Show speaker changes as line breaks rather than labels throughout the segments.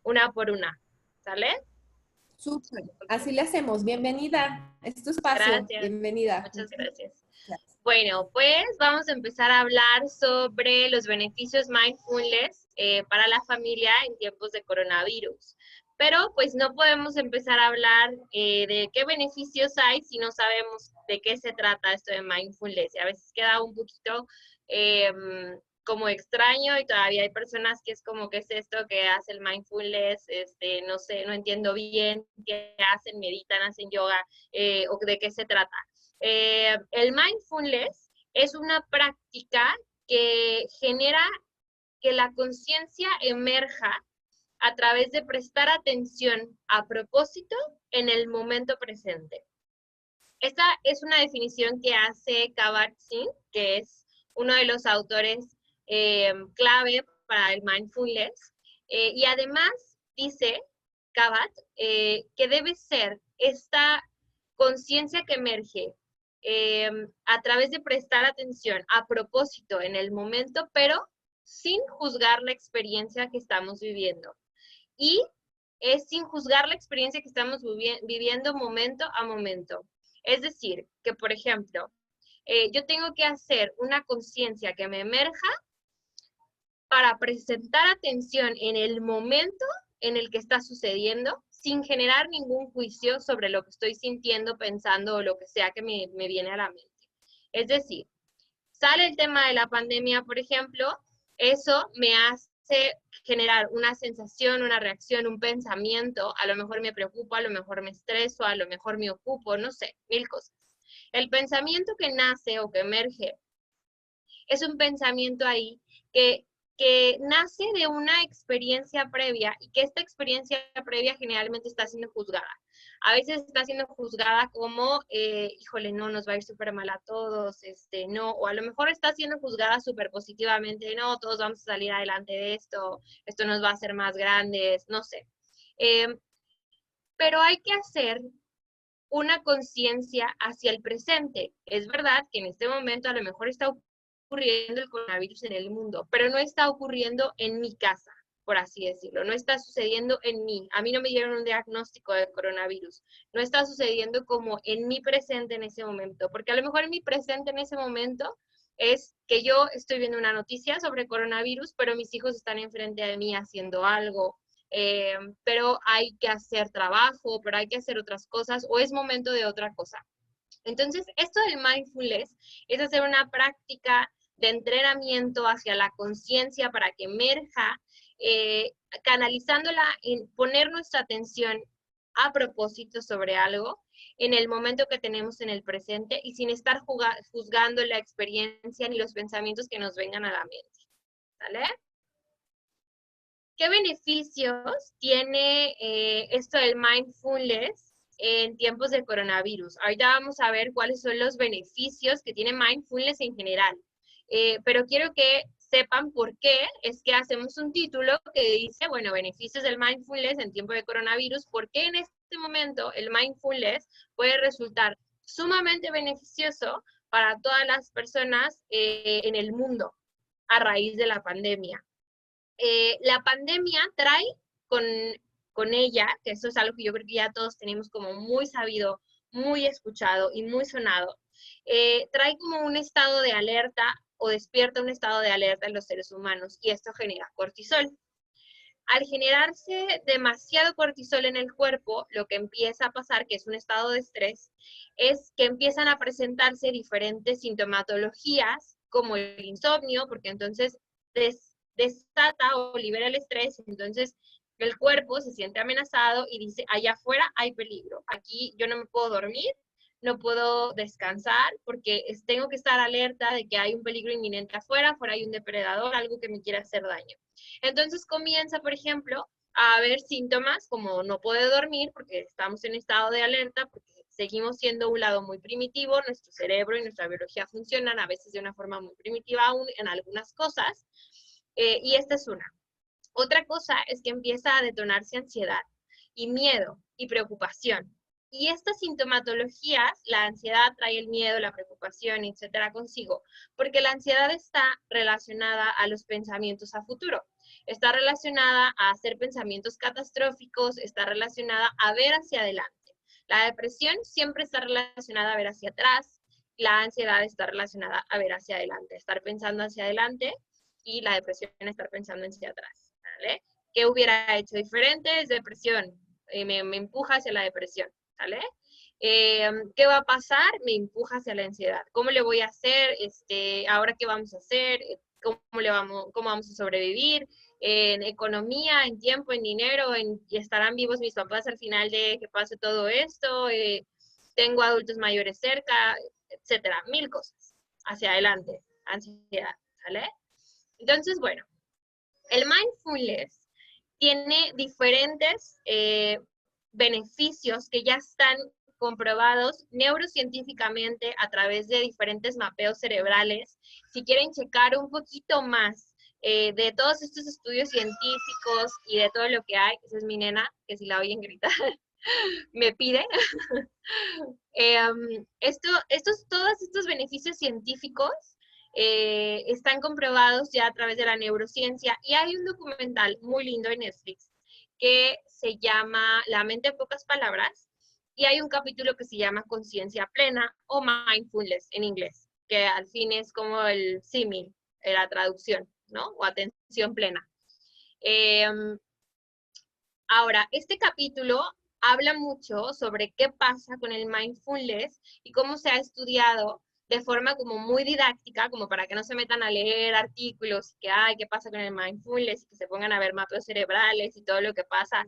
una por una. ¿Sale?
Súper.
Ok.
Así le hacemos. Bienvenida. Es tu espacio.
Gracias.
Bienvenida.
Muchas
Muchas
gracias.
gracias.
Bueno, pues vamos a empezar a hablar sobre los beneficios mindfulness para la familia en tiempos de coronavirus. Pero pues no podemos empezar a hablar de qué beneficios hay si no sabemos de qué se trata esto de mindfulness. Y a veces queda un poquito eh, como extraño y todavía hay personas que es como, ¿qué es esto que hace el mindfulness? No sé, no entiendo bien qué hacen, meditan, hacen yoga o de qué se trata. El mindfulness es una práctica que genera que la conciencia emerja a través de prestar atención a propósito en el momento presente. Esta es una definición que hace Kabat-Zinn, que es uno de los autores clave para el mindfulness, y además dice Kabat que debe ser esta conciencia que emerge a través de prestar atención a propósito en el momento, pero sin juzgar la experiencia que estamos viviendo. Y es sin juzgar la experiencia que estamos viviendo momento a momento. Es decir, que por ejemplo, yo tengo que hacer una conciencia que me emerja para presentar atención en el momento en el que está sucediendo, sin generar ningún juicio sobre lo que estoy sintiendo, pensando o lo que sea que me viene a la mente. Es decir, sale el tema de la pandemia, por ejemplo, eso me hace generar una sensación, una reacción, un pensamiento, a lo mejor me preocupo, a lo mejor me estreso, a lo mejor me ocupo, no sé, mil cosas. El pensamiento que nace o que emerge es un pensamiento ahí que nace de una experiencia previa y que esta experiencia previa generalmente está siendo juzgada. A veces está siendo juzgada como, híjole, no, nos va a ir súper mal a todos, no, o a lo mejor está siendo juzgada súper positivamente, no, todos vamos a salir adelante de esto nos va a hacer más grandes, no sé. Eh, pero hay que hacer una conciencia hacia el presente. Es verdad que en este momento a lo mejor está ocurriendo el coronavirus en el mundo, pero no está ocurriendo en mi casa, por así decirlo. No está sucediendo en mí. A mí no me dieron un diagnóstico de coronavirus. No está sucediendo como en mi presente en ese momento, porque a lo mejor en mi presente en ese momento es que yo estoy viendo una noticia sobre coronavirus, pero mis hijos están enfrente de mí haciendo algo, pero hay que hacer trabajo, pero hay que hacer otras cosas, o es momento de otra cosa. Entonces, esto del mindfulness es hacer una práctica de entrenamiento hacia la conciencia para que emerja, eh, canalizándola en poner nuestra atención a propósito sobre algo en el momento que tenemos en el presente y sin estar juzgando la experiencia ni los pensamientos que nos vengan a la mente. ¿Vale? ¿Qué beneficios tiene esto del mindfulness en tiempos del coronavirus? Ahorita vamos a ver cuáles son los beneficios que tiene mindfulness en general. Pero quiero que sepan por qué es que hacemos un título que dice, bueno, beneficios del mindfulness en tiempo de coronavirus, porque en este momento el mindfulness puede resultar sumamente beneficioso para todas las personas en el mundo a raíz de la pandemia. La pandemia trae con, con ella, que eso es algo que yo creo que ya todos tenemos como muy sabido, muy escuchado y muy sonado, trae como un estado de alerta o despierta un estado de alerta en los seres humanos y esto genera cortisol. Al generarse demasiado cortisol en el cuerpo, lo que empieza a pasar, que es un estado de estrés, es que empiezan a presentarse diferentes sintomatologías, como el insomnio, porque entonces desata o libera el estrés, entonces el cuerpo se siente amenazado y dice, allá afuera hay peligro, aquí yo no me puedo dormir, no puedo descansar porque tengo que estar alerta de que hay un peligro inminente afuera, afuera hay un depredador, algo que me quiera hacer daño. Entonces comienza, por ejemplo, a haber síntomas como no poder dormir porque estamos en estado de alerta, porque seguimos siendo un lado muy primitivo, nuestro cerebro y nuestra biología funcionan a veces de una forma muy primitiva aún en algunas cosas, y esta es una. Otra cosa es que empieza a detonarse ansiedad y miedo y preocupación. Y estas sintomatologías, la ansiedad trae el miedo, la preocupación, etcétera, consigo, porque la ansiedad está relacionada a los pensamientos a futuro, está relacionada a hacer pensamientos catastróficos, está relacionada a ver hacia adelante. La depresión siempre está relacionada a ver hacia atrás, la ansiedad está relacionada a ver hacia adelante, estar pensando hacia adelante, y la depresión estar pensando hacia atrás, ¿vale? ¿Qué hubiera hecho diferente? Es depresión, me empuja hacia la depresión. ¿Sale? ¿Qué va a pasar? Me empuja hacia la ansiedad. ¿Cómo le voy a hacer? ¿Ahora qué vamos a hacer? ¿Cómo vamos a sobrevivir? En economía, en tiempo, en dinero, y estarán vivos mis papás al final de que pase todo esto, tengo adultos mayores cerca, etcétera, mil cosas hacia adelante, ansiedad, ¿sale? Entonces, bueno, el mindfulness tiene diferentes beneficios que ya están comprobados neurocientíficamente a través de diferentes mapeos cerebrales. Si quieren checar un poquito más de todos estos estudios científicos y de todo lo que hay, esa es mi nena, que si la oyen gritar, me pide. Todos estos beneficios científicos están comprobados ya a través de la neurociencia, y hay un documental muy lindo en Netflix que se llama La mente en pocas palabras, y hay un capítulo que se llama Conciencia plena o Mindfulness en inglés, que al fin es como el símil, la traducción, ¿no? O atención plena. Ahora, este capítulo habla mucho sobre qué pasa con el mindfulness y cómo se ha estudiado de forma como muy didáctica, como para que no se metan a leer artículos, que, ay, qué pasa con el mindfulness, y que se pongan a ver mapeos cerebrales y todo lo que pasa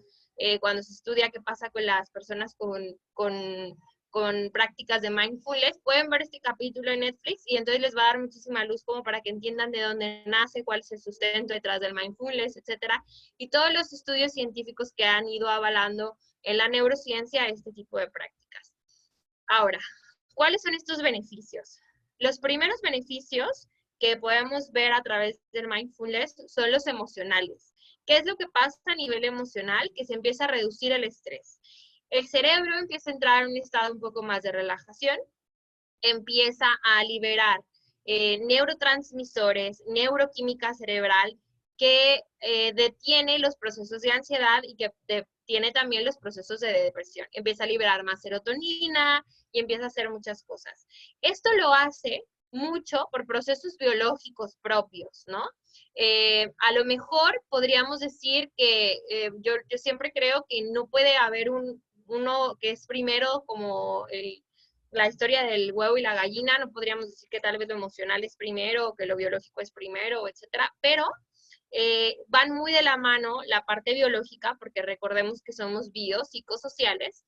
cuando se estudia qué pasa con las personas con prácticas de mindfulness. Pueden ver este capítulo en Netflix y entonces les va a dar muchísima luz como para que entiendan de dónde nace, cuál es el sustento detrás del mindfulness, etcétera, y todos los estudios científicos que han ido avalando en la neurociencia este tipo de prácticas. Ahora, ¿cuáles son estos beneficios? Los primeros beneficios que podemos ver a través del mindfulness son los emocionales. ¿Qué es lo que pasa a nivel emocional? Que se empieza a reducir el estrés. El cerebro empieza a entrar en un estado un poco más de relajación, empieza a liberar neurotransmisores, neuroquímica cerebral, que detiene los procesos de ansiedad y que detiene también los procesos de depresión. Empieza a liberar más serotonina y empieza a hacer muchas cosas. Esto lo hace mucho por procesos biológicos propios, ¿no? A lo mejor podríamos decir que yo siempre creo que no puede haber uno que es primero como la historia del huevo y la gallina, no podríamos decir que tal vez lo emocional es primero, o que lo biológico es primero, etcétera, pero van muy de la mano la parte biológica, porque recordemos que somos biopsicosociales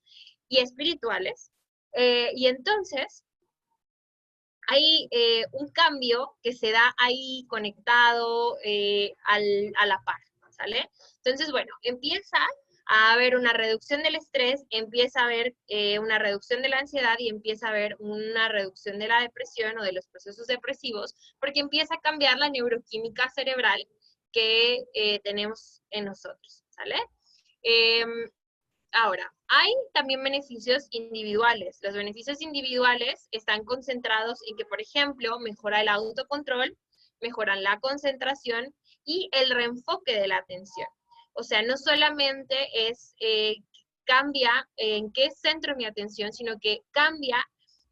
y espirituales, y entonces hay un cambio que se da ahí conectado a la par, ¿sale? Entonces, bueno, empieza a haber una reducción del estrés, empieza a haber una reducción de la ansiedad y empieza a haber una reducción de la depresión o de los procesos depresivos, porque empieza a cambiar la neuroquímica cerebral que tenemos en nosotros, ¿sale? Ahora, hay también beneficios individuales. Los beneficios individuales están concentrados en que, por ejemplo, mejora el autocontrol, mejoran la concentración y el reenfoque de la atención. O sea, no solamente es cambia en qué centro mi atención, sino que cambia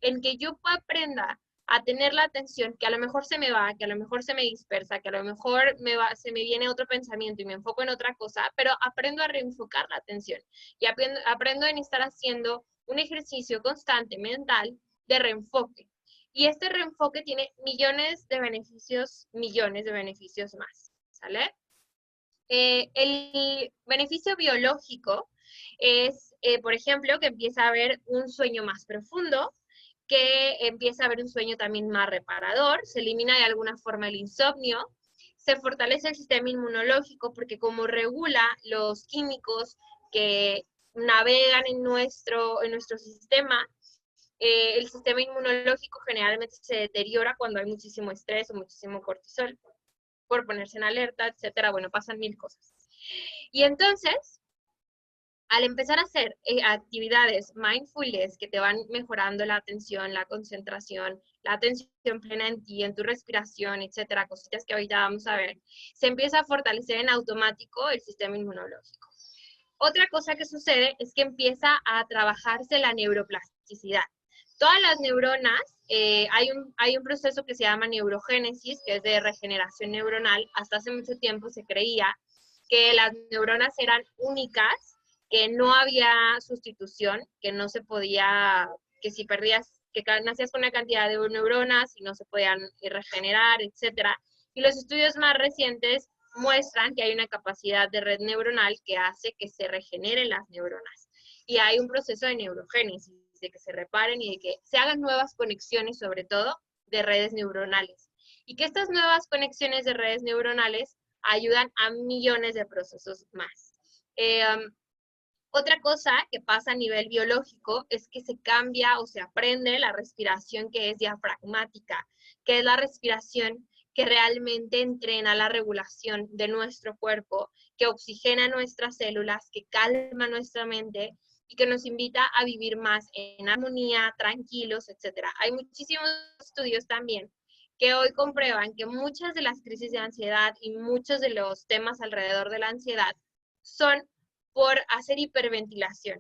en que yo aprenda a tener la atención, que a lo mejor se me va, que a lo mejor se me dispersa, que a lo mejor se me viene otro pensamiento y me enfoco en otra cosa, pero aprendo a reenfocar la atención y aprendo en estar haciendo un ejercicio constante mental de reenfoque. Y este reenfoque tiene millones de beneficios más, ¿sale? El beneficio biológico es, por ejemplo, que empieza a haber un sueño más profundo, que empieza a haber un sueño también más reparador, se elimina de alguna forma el insomnio, se fortalece el sistema inmunológico porque como regula los químicos que navegan en nuestro sistema, el sistema inmunológico generalmente se deteriora cuando hay muchísimo estrés o muchísimo cortisol, por ponerse en alerta, etcétera. Bueno, pasan mil cosas. Y entonces, al empezar a hacer actividades mindfulness que te van mejorando la atención, la concentración, la atención plena en ti, en tu respiración, etcétera, cositas que ahorita vamos a ver, se empieza a fortalecer en automático el sistema inmunológico. Otra cosa que sucede es que empieza a trabajarse la neuroplasticidad. Todas las neuronas, hay un proceso que se llama neurogénesis, que es de regeneración neuronal. Hasta hace mucho tiempo se creía que las neuronas eran únicas, que no había sustitución, que no se podía, que si perdías, que nacías con una cantidad de neuronas y no se podían regenerar, etcétera. Y los estudios más recientes muestran que hay una capacidad de red neuronal que hace que se regeneren las neuronas. Y hay un proceso de neurogénesis, de que se reparen y de que se hagan nuevas conexiones, sobre todo, de redes neuronales. Y que estas nuevas conexiones de redes neuronales ayudan a millones de procesos más. Otra cosa que pasa a nivel biológico es que se cambia o se aprende la respiración que es diafragmática, que es la respiración que realmente entrena la regulación de nuestro cuerpo, que oxigena nuestras células, que calma nuestra mente y que nos invita a vivir más en armonía, tranquilos, etc. Hay muchísimos estudios también que hoy comprueban que muchas de las crisis de ansiedad y muchos de los temas alrededor de la ansiedad son por hacer hiperventilación.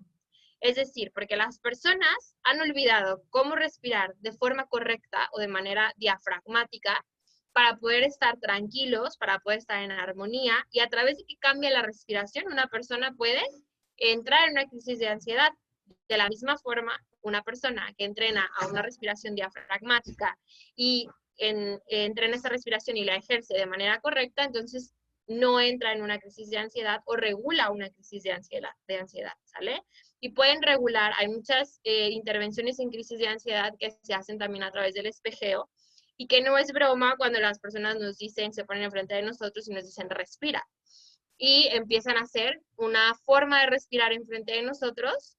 Es decir, porque las personas han olvidado cómo respirar de forma correcta o de manera diafragmática para poder estar tranquilos, para poder estar en armonía, y a través de que cambia la respiración, una persona puede entrar en una crisis de ansiedad. De la misma forma, una persona que entrena a una respiración diafragmática y entrena esa respiración y la ejerce de manera correcta, entonces no entra en una crisis de ansiedad o regula una crisis de ansiedad, ¿sale? Y pueden regular, hay muchas intervenciones en crisis de ansiedad que se hacen también a través del espejeo, y que no es broma cuando las personas nos dicen, se ponen enfrente de nosotros y nos dicen, respira. Y empiezan a hacer una forma de respirar enfrente de nosotros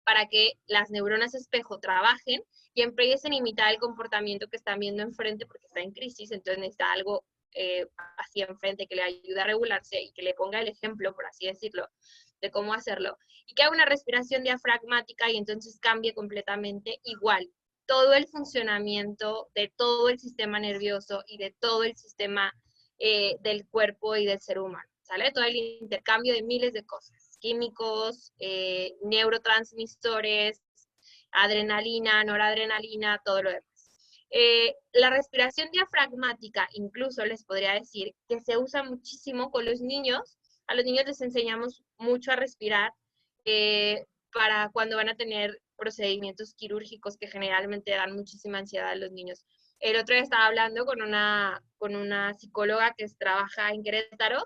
para que las neuronas espejo trabajen y empiecen a imitar el comportamiento que están viendo enfrente porque está en crisis, entonces necesita algo así enfrente que le ayude a regularse y que le ponga el ejemplo, por así decirlo, de cómo hacerlo. Y que haga una respiración diafragmática y entonces cambie completamente igual todo el funcionamiento de todo el sistema nervioso y de todo el sistema del cuerpo y del ser humano, ¿sale? Todo el intercambio de miles de cosas, químicos, neurotransmisores, adrenalina, noradrenalina, todo lo demás. La respiración diafragmática, incluso les podría decir que se usa muchísimo con los niños. A los niños les enseñamos mucho a respirar para cuando van a tener procedimientos quirúrgicos que generalmente dan muchísima ansiedad a los niños. El otro día estaba hablando con una psicóloga que trabaja en Querétaro,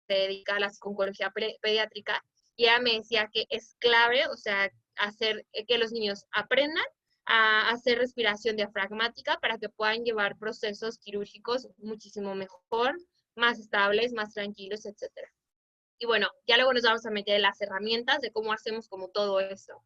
se dedica a la oncología pediátrica, y ella me decía que es clave, o sea, hacer que los niños aprendan a hacer respiración diafragmática para que puedan llevar procesos quirúrgicos muchísimo mejor, más estables, más tranquilos, etc. Y bueno, ya luego nos vamos a meter en las herramientas de cómo hacemos como todo eso.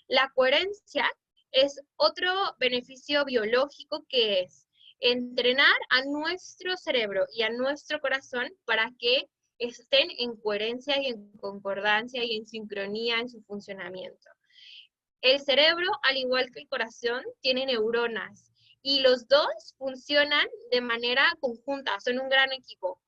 La coherencia es otro beneficio biológico, que es entrenar a nuestro cerebro y a nuestro corazón para que estén en coherencia y en concordancia y en sincronía en su funcionamiento. El cerebro, al igual que el corazón, tiene neuronas y los dos funcionan de manera conjunta, son un gran equipo.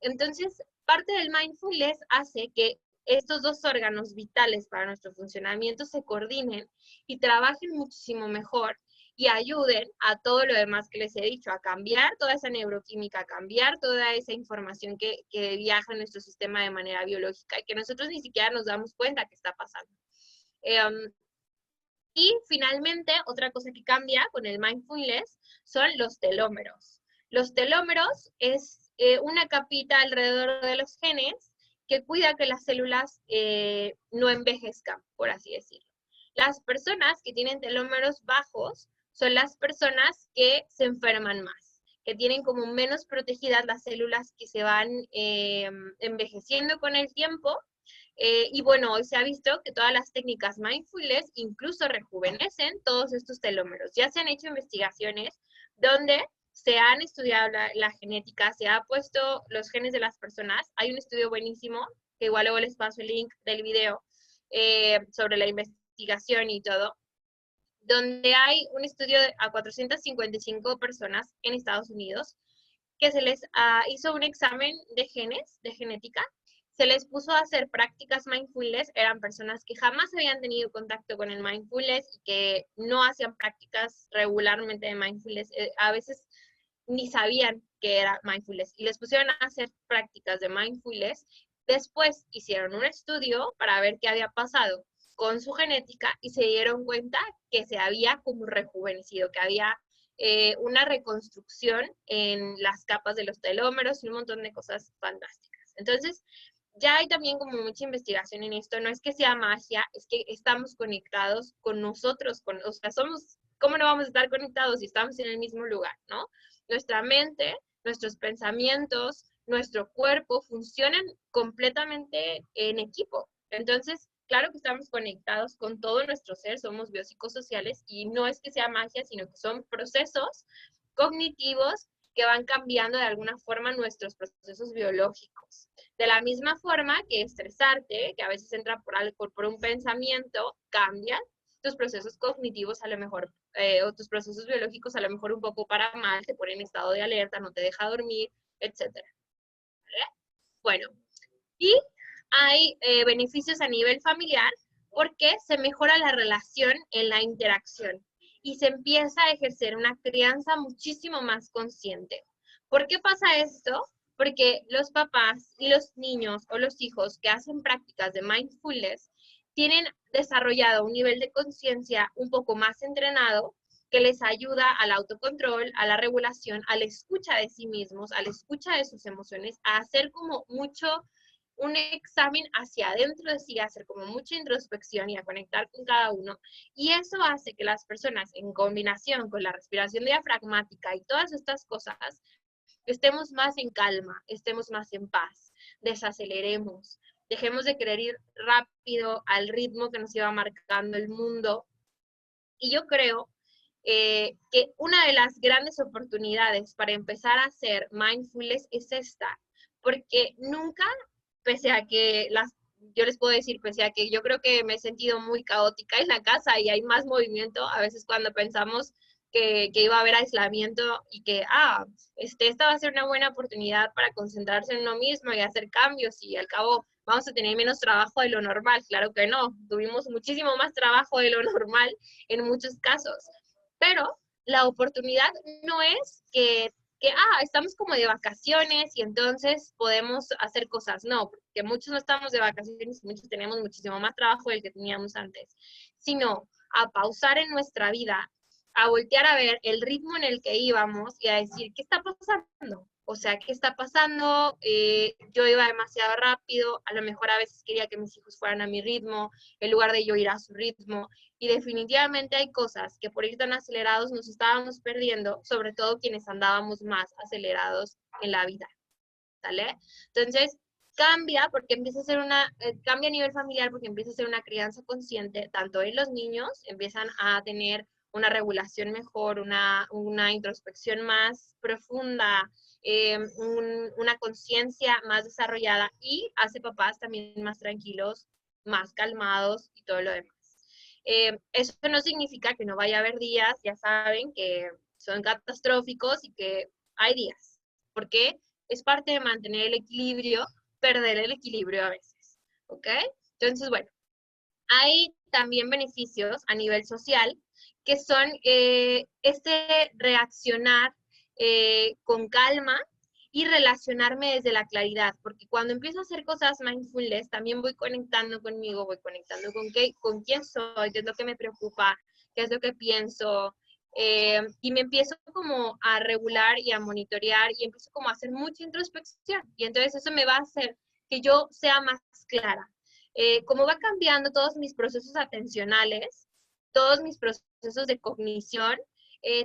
Entonces, parte del mindfulness hace que estos dos órganos vitales para nuestro funcionamiento se coordinen y trabajen muchísimo mejor y ayuden a todo lo demás que les he dicho, a cambiar toda esa neuroquímica, a cambiar toda esa información que viaja en nuestro sistema de manera biológica y que nosotros ni siquiera nos damos cuenta que está pasando. Y finalmente, otra cosa que cambia con el mindfulness son los telómeros. Los telómeros es una capita alrededor de los genes que cuida que las células no envejezcan, por así decirlo. Las personas que tienen telómeros bajos son las personas que se enferman más, que tienen como menos protegidas las células, que se van envejeciendo con el tiempo. Y bueno, hoy se ha visto que todas las técnicas mindfulness incluso rejuvenecen todos estos telómeros. Ya se han hecho investigaciones donde se han estudiado la genética, se ha puesto los genes de las personas. Hay un estudio buenísimo que igual luego les paso el link del video sobre la investigación y todo, donde hay un estudio a 455 personas en Estados Unidos que se les hizo un examen de genes, de genética, se les puso a hacer prácticas mindfulness, eran personas que jamás habían tenido contacto con el mindfulness y que no hacían prácticas regularmente de mindfulness, a veces ni sabían que era mindfulness, y les pusieron a hacer prácticas de mindfulness. Después hicieron un estudio para ver qué había pasado con su genética y se dieron cuenta que se había como rejuvenecido, que había una reconstrucción en las capas de los telómeros y un montón de cosas fantásticas. Entonces, ya hay también como mucha investigación en esto, no es que sea magia, es que estamos conectados con nosotros, o sea, ¿cómo no vamos a estar conectados si estamos en el mismo lugar, no? Nuestra mente, nuestros pensamientos, nuestro cuerpo funcionan completamente en equipo. Entonces, claro que estamos conectados con todo nuestro ser, somos biopsicosociales y no es que sea magia, sino que son procesos cognitivos que van cambiando de alguna forma nuestros procesos biológicos. De la misma forma que estresarte, que a veces entra por un pensamiento, cambian tus procesos cognitivos a lo mejor, o tus procesos biológicos a lo mejor un poco para mal, te ponen en estado de alerta, no te deja dormir, etc. ¿Vale? Bueno, y hay beneficios a nivel familiar porque se mejora la relación en la interacción y se empieza a ejercer una crianza muchísimo más consciente. ¿Por qué pasa esto? Porque los papás y los niños o los hijos que hacen prácticas de mindfulness tienen desarrollado un nivel de conciencia un poco más entrenado que les ayuda al autocontrol, a la regulación, a la escucha de sí mismos, a la escucha de sus emociones, a hacer como mucho un examen hacia adentro de sí, a hacer como mucha introspección y a conectar con cada uno. Y eso hace que las personas, en combinación con la respiración diafragmática y todas estas cosas, estemos más en calma, estemos más en paz, desaceleremos, dejemos de querer ir rápido al ritmo que nos iba marcando el mundo. Y yo creo que una de las grandes oportunidades para empezar a hacer mindfulness es esta, porque nunca, pese a que yo les puedo decir, pese a que yo creo que me he sentido muy caótica en la casa y hay más movimiento, a veces cuando pensamos que iba a haber aislamiento y que, esta va a ser una buena oportunidad para concentrarse en uno mismo y hacer cambios y al cabo vamos a tener menos trabajo de lo normal. Claro que no, tuvimos muchísimo más trabajo de lo normal en muchos casos, pero la oportunidad no es que estamos como de vacaciones y entonces podemos hacer cosas. No, porque muchos no estamos de vacaciones y muchos tenemos muchísimo más trabajo del que teníamos antes, sino a pausar en nuestra vida, a voltear a ver el ritmo en el que íbamos y a decir, ¿qué está pasando? O sea, ¿qué está pasando? Yo iba demasiado rápido, a lo mejor a veces quería que mis hijos fueran a mi ritmo, en lugar de yo ir a su ritmo, y definitivamente hay cosas que por ir tan acelerados nos estábamos perdiendo, sobre todo quienes andábamos más acelerados en la vida, ¿sale? Entonces, cambia porque empieza a ser cambia a nivel familiar porque empieza a ser una crianza consciente, tanto en los niños empiezan a tener una regulación mejor, una introspección más profunda, una conciencia más desarrollada y hace papás también más tranquilos, más calmados y todo lo demás. Eso no significa que no vaya a haber días, ya saben, que son catastróficos y que hay días, porque es parte de mantener el equilibrio, perder el equilibrio a veces, ¿ok? Entonces, bueno, hay también beneficios a nivel social que son este reaccionar con calma y relacionarme desde la claridad, porque cuando empiezo a hacer cosas mindfulness, también voy conectando conmigo, voy conectando con quién soy, qué es lo que me preocupa, qué es lo que pienso, y me empiezo como a regular y a monitorear y empiezo como a hacer mucha introspección, y entonces eso me va a hacer que yo sea más clara. Como va cambiando todos mis procesos atencionales, todos mis procesos de cognición,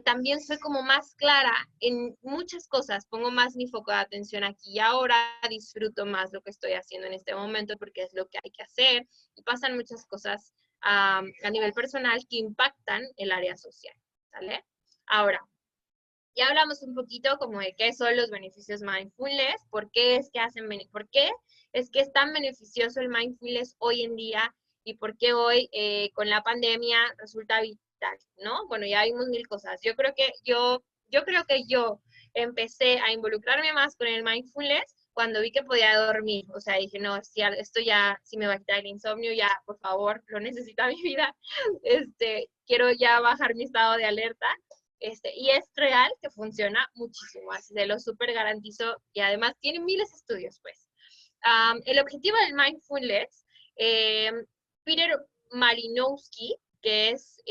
también soy como más clara en muchas cosas, pongo más mi foco de atención aquí y ahora, disfruto más lo que estoy haciendo en este momento porque es lo que hay que hacer y pasan muchas cosas a nivel personal que impactan el área social, ¿sale? Ahora, Ya hablamos un poquito como de qué son los beneficios mindfulness, por qué es que es tan beneficioso el mindfulness hoy en día y por qué hoy con la pandemia resulta vital, ¿no? Bueno, ya vimos mil cosas. Yo creo que yo empecé a involucrarme más con el mindfulness cuando vi que podía dormir. O sea, dije, no, si esto ya, si me va a quitar el insomnio, ya, por favor, lo necesita mi vida. Quiero ya bajar mi estado de alerta. Y es real que funciona muchísimo, así se lo súper garantizo, y además tiene miles de estudios, pues. El objetivo del mindfulness, eh, Peter Malinowski, que es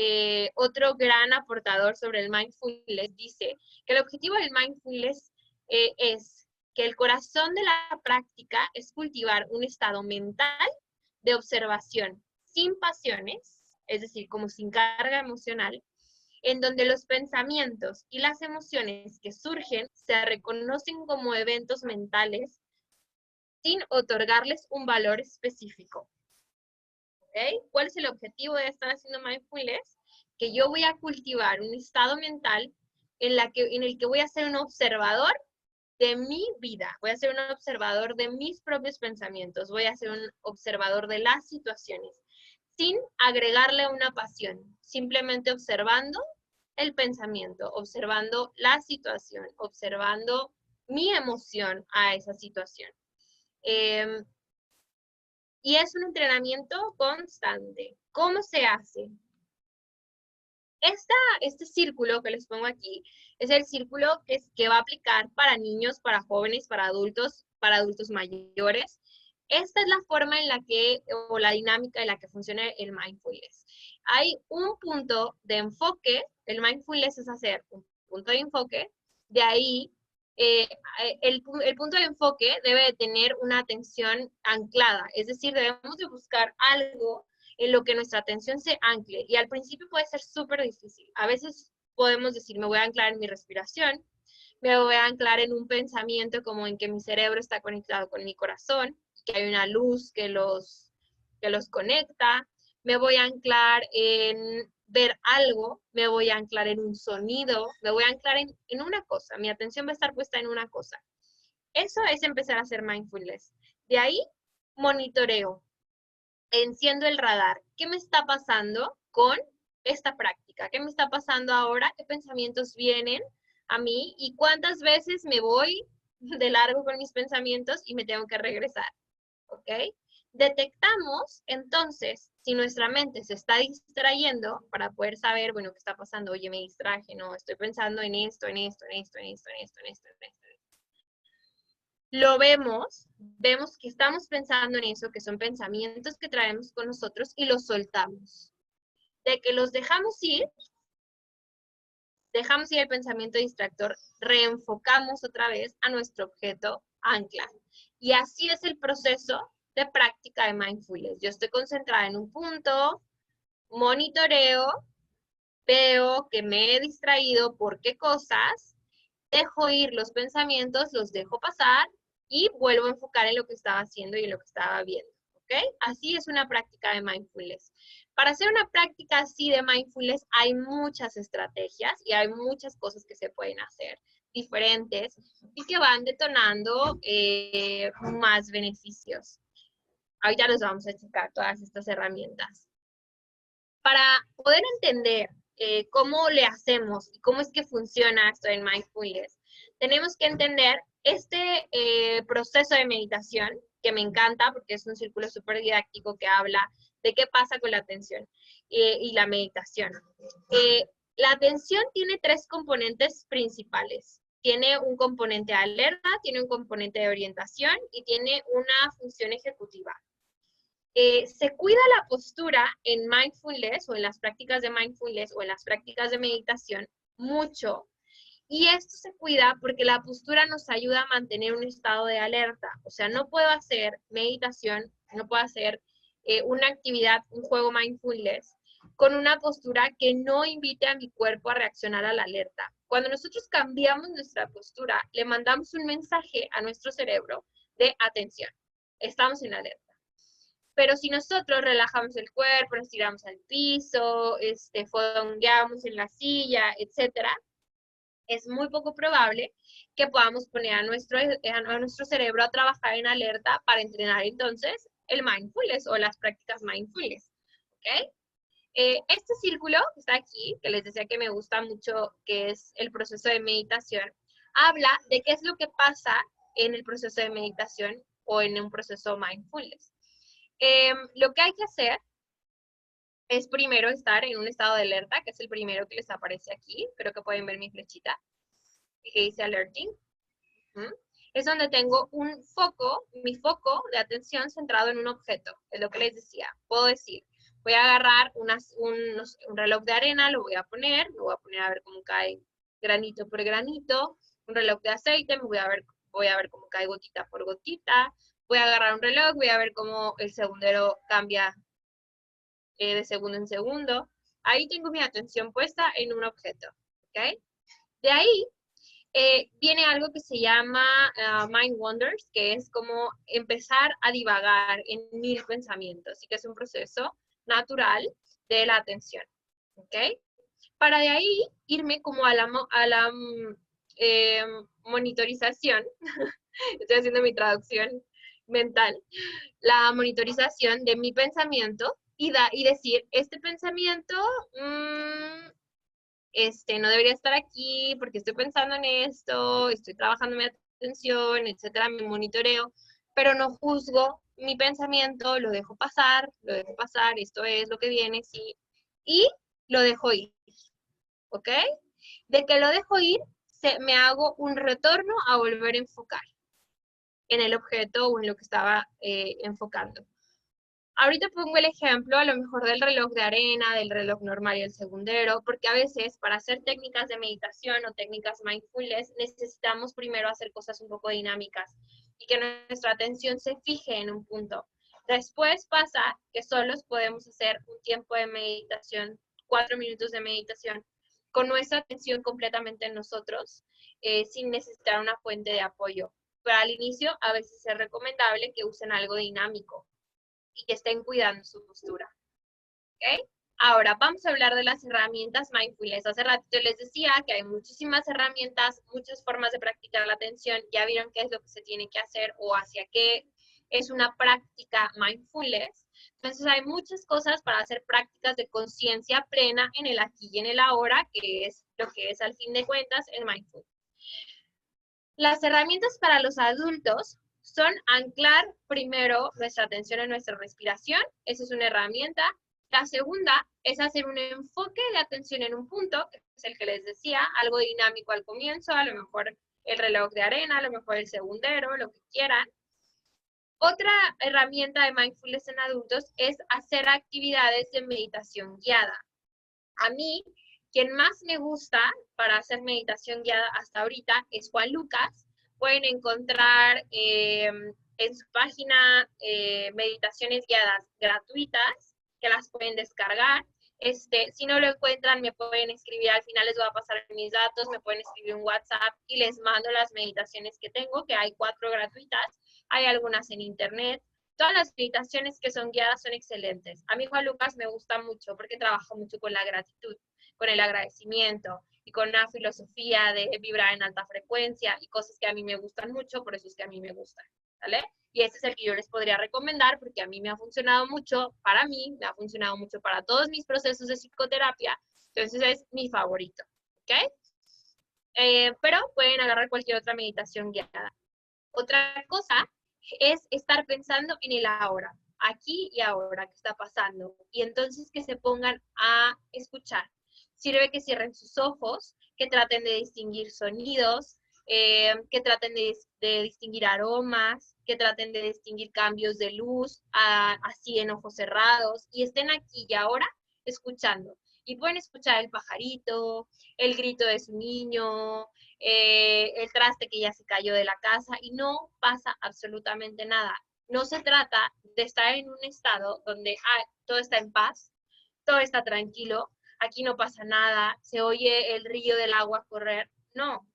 otro gran aportador sobre el mindfulness, dice que el objetivo del mindfulness es que el corazón de la práctica es cultivar un estado mental de observación sin pasiones, es decir, como sin carga emocional, en donde los pensamientos y las emociones que surgen se reconocen como eventos mentales sin otorgarles un valor específico. ¿Okay? ¿Cuál es el objetivo de estar haciendo mindfulness? Que yo voy a cultivar un estado mental en el que voy a ser un observador de mi vida, voy a ser un observador de mis propios pensamientos, voy a ser un observador de las situaciones, sin agregarle una pasión, simplemente observando el pensamiento, observando la situación, observando mi emoción a esa situación. Y es un entrenamiento constante. ¿Cómo se hace? Este círculo que les pongo aquí es el círculo que va a aplicar para niños, para jóvenes, para adultos mayores. Esta es la forma en la que, o la dinámica en la que funciona el mindfulness. Hay un punto de enfoque, el mindfulness es hacer un punto de enfoque, de ahí el punto de enfoque debe de tener una atención anclada, es decir, debemos de buscar algo en lo que nuestra atención se ancle. Y al principio puede ser súper difícil. A veces podemos decir, me voy a anclar en mi respiración, me voy a anclar en un pensamiento como en que mi cerebro está conectado con mi corazón, que hay una luz que los conecta, me voy a anclar en ver algo, me voy a anclar en un sonido, me voy a anclar en una cosa, mi atención va a estar puesta en una cosa. Eso es empezar a hacer mindfulness. De ahí, monitoreo, enciendo el radar. ¿Qué me está pasando con esta práctica? ¿Qué me está pasando ahora? ¿Qué pensamientos vienen a mí? ¿Y cuántas veces me voy de largo con mis pensamientos y me tengo que regresar? ¿Ok? Detectamos, entonces, si nuestra mente se está distrayendo para poder saber, bueno, ¿qué está pasando? Oye, me distraje, no, estoy pensando en esto, en esto, en esto, en esto, en esto, en esto, en esto. Lo vemos que estamos pensando en eso, que son pensamientos que traemos con nosotros y los soltamos. De que los dejamos ir el pensamiento distractor, reenfocamos otra vez a nuestro objeto ancla. Y así es el proceso de práctica de mindfulness. Yo estoy concentrada en un punto, monitoreo, veo que me he distraído por qué cosas, dejo ir los pensamientos, los dejo pasar y vuelvo a enfocar en lo que estaba haciendo y en lo que estaba viendo, ¿ok? Así es una práctica de mindfulness. Para hacer una práctica así de mindfulness hay muchas estrategias y hay muchas cosas que se pueden hacer diferentes y que van detonando más beneficios. Ahorita los vamos a checar todas estas herramientas. Para poder entender cómo le hacemos y cómo es que funciona esto en mindfulness, tenemos que entender este proceso de meditación, que me encanta porque es un círculo súper didáctico que habla de qué pasa con la atención y la meditación. La atención tiene tres componentes principales. Tiene un componente de alerta, tiene un componente de orientación y tiene una función ejecutiva. Se cuida la postura en mindfulness o en las prácticas de mindfulness o en las prácticas de meditación mucho. Y esto se cuida porque la postura nos ayuda a mantener un estado de alerta. O sea, no puedo hacer meditación, no puedo hacer una actividad, un juego mindfulness, con una postura que no invite a mi cuerpo a reaccionar a la alerta. Cuando nosotros cambiamos nuestra postura, le mandamos un mensaje a nuestro cerebro de atención. Estamos en alerta. Pero si nosotros relajamos el cuerpo, nos tiramos al piso, fodongueamos en la silla, etcétera, es muy poco probable que podamos poner a nuestro cerebro a trabajar en alerta para entrenar entonces el mindfulness o las prácticas mindfulness. ¿Ok? Este círculo que está aquí, que les decía que me gusta mucho, que es el proceso de meditación, habla de qué es lo que pasa en el proceso de meditación o en un proceso mindfulness. Lo que hay que hacer es primero estar en un estado de alerta, que es el primero que les aparece aquí. Creo que pueden ver mi flechita, que dice alerting. Es donde tengo mi foco de atención centrado en un objeto. Es lo que les decía. Puedo decir, voy a agarrar un reloj de arena, lo voy a poner a ver cómo cae granito por granito. Un reloj de aceite, voy a ver cómo cae gotita por gotita. Voy a agarrar un reloj, voy a ver cómo el segundero cambia de segundo en segundo. Ahí tengo mi atención puesta en un objeto, ¿ok? De ahí viene algo que se llama Mind Wanders, que es como empezar a divagar en 1000 pensamientos, y que es un proceso natural de la atención, ¿ok? Para de ahí irme como a la monitorización, estoy haciendo mi traducción mental, la monitorización de mi pensamiento y decir, este pensamiento no debería estar aquí porque estoy pensando en esto, estoy trabajando mi atención, etcétera, mi monitoreo, pero no juzgo mi pensamiento, lo dejo pasar, esto es lo que viene, sí, y lo dejo ir, ¿ok? De que lo dejo ir, me hago un retorno a volver a enfocar en el objeto o en lo que estaba enfocando. Ahorita pongo el ejemplo a lo mejor del reloj de arena, del reloj normal y el segundero, porque a veces para hacer técnicas de meditación o técnicas mindfulness necesitamos primero hacer cosas un poco dinámicas y que nuestra atención se fije en un punto. Después pasa que solos podemos hacer un tiempo de meditación, 4 minutos de meditación, con nuestra atención completamente en nosotros, sin necesitar una fuente de apoyo. Pero al inicio a veces es recomendable que usen algo dinámico y que estén cuidando su postura. ¿Ok? Ahora vamos a hablar de las herramientas mindfulness. Hace ratito les decía que hay muchísimas herramientas, muchas formas de practicar la atención. Ya vieron qué es lo que se tiene que hacer o hacia qué es una práctica mindfulness. Entonces hay muchas cosas para hacer prácticas de conciencia plena en el aquí y en el ahora, que es lo que es al fin de cuentas el mindfulness. Las herramientas para los adultos son anclar primero nuestra atención en nuestra respiración, esa es una herramienta. La segunda es hacer un enfoque de atención en un punto, que es el que les decía, algo dinámico al comienzo, a lo mejor el reloj de arena, a lo mejor el segundero, lo que quieran. Otra herramienta de mindfulness en adultos es hacer actividades de meditación guiada. A mí, quien más me gusta para hacer meditación guiada hasta ahorita es Juan Lucas. Pueden encontrar en su página meditaciones guiadas gratuitas, que las pueden descargar. Si no lo encuentran, me pueden escribir, al final les voy a pasar mis datos, me pueden escribir un WhatsApp y les mando las meditaciones que tengo, que hay 4 gratuitas, hay algunas en internet. Todas las meditaciones que son guiadas son excelentes. A mí Juan Lucas me gusta mucho porque trabaja mucho con la gratitud, con el agradecimiento y con una filosofía de vibrar en alta frecuencia y cosas que a mí me gustan mucho, por eso es que a mí me gustan, ¿vale? Y ese es el que yo les podría recomendar porque a mí me ha funcionado mucho, para mí, me ha funcionado mucho para todos mis procesos de psicoterapia, entonces es mi favorito, ¿ok? Pero pueden agarrar cualquier otra meditación guiada. Otra cosa es estar pensando en el ahora, aquí y ahora, qué está pasando. Y entonces que se pongan a escuchar. Sirve que cierren sus ojos, que traten de distinguir sonidos, que traten de distinguir aromas, que traten de distinguir cambios de luz, así en ojos cerrados, y estén aquí y ahora escuchando. Y pueden escuchar el pajarito, el grito de su niño, el traste que ya se cayó de la casa y no pasa absolutamente nada. No se trata de estar en un estado donde todo está en paz, todo está tranquilo, aquí no pasa nada, se oye el río del agua correr. No.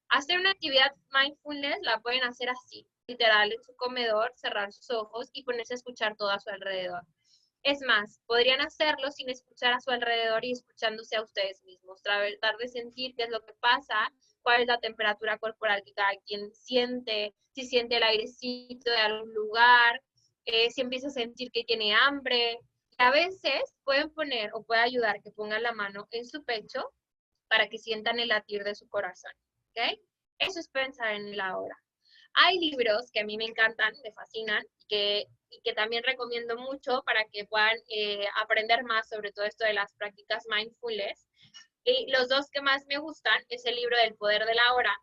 Hacer una actividad mindfulness la pueden hacer así, literal, en su comedor, cerrar sus ojos y ponerse a escuchar todo a su alrededor. Es más, podrían hacerlo sin escuchar a su alrededor y escuchándose a ustedes mismos, tratar de sentir qué es lo que pasa, cuál es la temperatura corporal que cada quien siente, si siente el airecito de algún lugar, si empieza a sentir que tiene hambre. Y a veces pueden poner o puede ayudar que pongan la mano en su pecho para que sientan el latir de su corazón, ¿ok? Eso es pensar en la hora. Hay libros que a mí me encantan, me fascinan, y que también recomiendo mucho para que puedan aprender más sobre todo esto de las prácticas mindfulness. Y los dos que más me gustan es el libro del poder de la hora,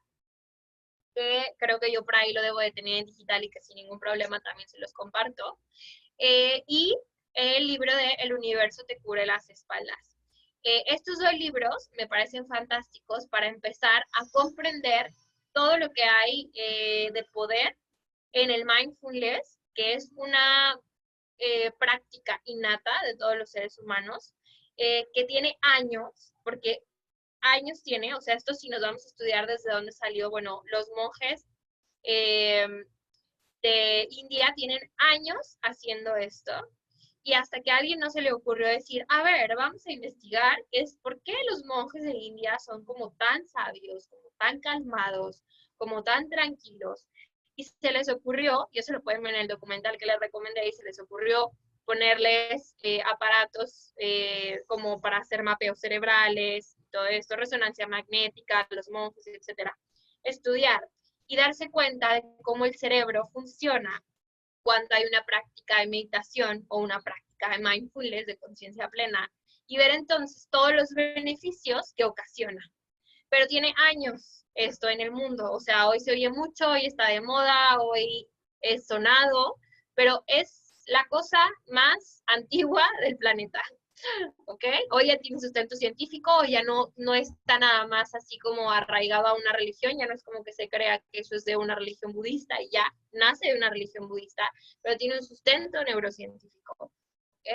que creo que yo por ahí lo debo de tener en digital y que sin ningún problema también se los comparto. Y el libro de El universo te cubre las espaldas. Estos dos libros me parecen fantásticos para empezar a comprender todo lo que hay de poder en el mindfulness, que es una práctica innata de todos los seres humanos, que tiene años, porque años tiene, o sea, esto si nos vamos a estudiar desde dónde salió, bueno, los monjes eh, de India tienen años haciendo esto, y hasta que a alguien no se le ocurrió decir, a ver, vamos a investigar, es por qué los monjes de India son como tan sabios, como tan calmados, como tan tranquilos, y se les ocurrió, y eso lo pueden ver en el documental que les recomendé, y se les ocurrió ponerles aparatos como para hacer mapeos cerebrales, todo esto, resonancia magnética, los monjes, etcétera. Estudiar y darse cuenta de cómo el cerebro funciona cuando hay una práctica de meditación o una práctica de mindfulness, de conciencia plena, y ver entonces todos los beneficios que ocasiona. Pero tiene años esto en el mundo, o sea, hoy se oye mucho, hoy está de moda, hoy es sonado, pero es la cosa más antigua del planeta. ¿Ok? Hoy ya tiene sustento científico, hoy ya no está nada más así como arraigado a una religión, ya no es como que se crea que eso es de una religión budista y ya nace de una religión budista, pero tiene un sustento neurocientífico. ¿Ok?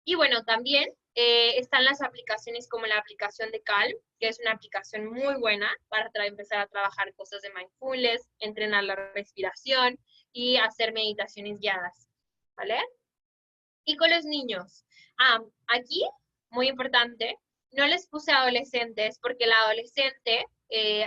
Y bueno, también están las aplicaciones como la aplicación de Calm, que es una aplicación muy buena para empezar a trabajar cosas de mindfulness, entrenar la respiración y hacer meditaciones guiadas, ¿vale? Y con los niños. Aquí, muy importante, no les puse adolescentes porque el adolescente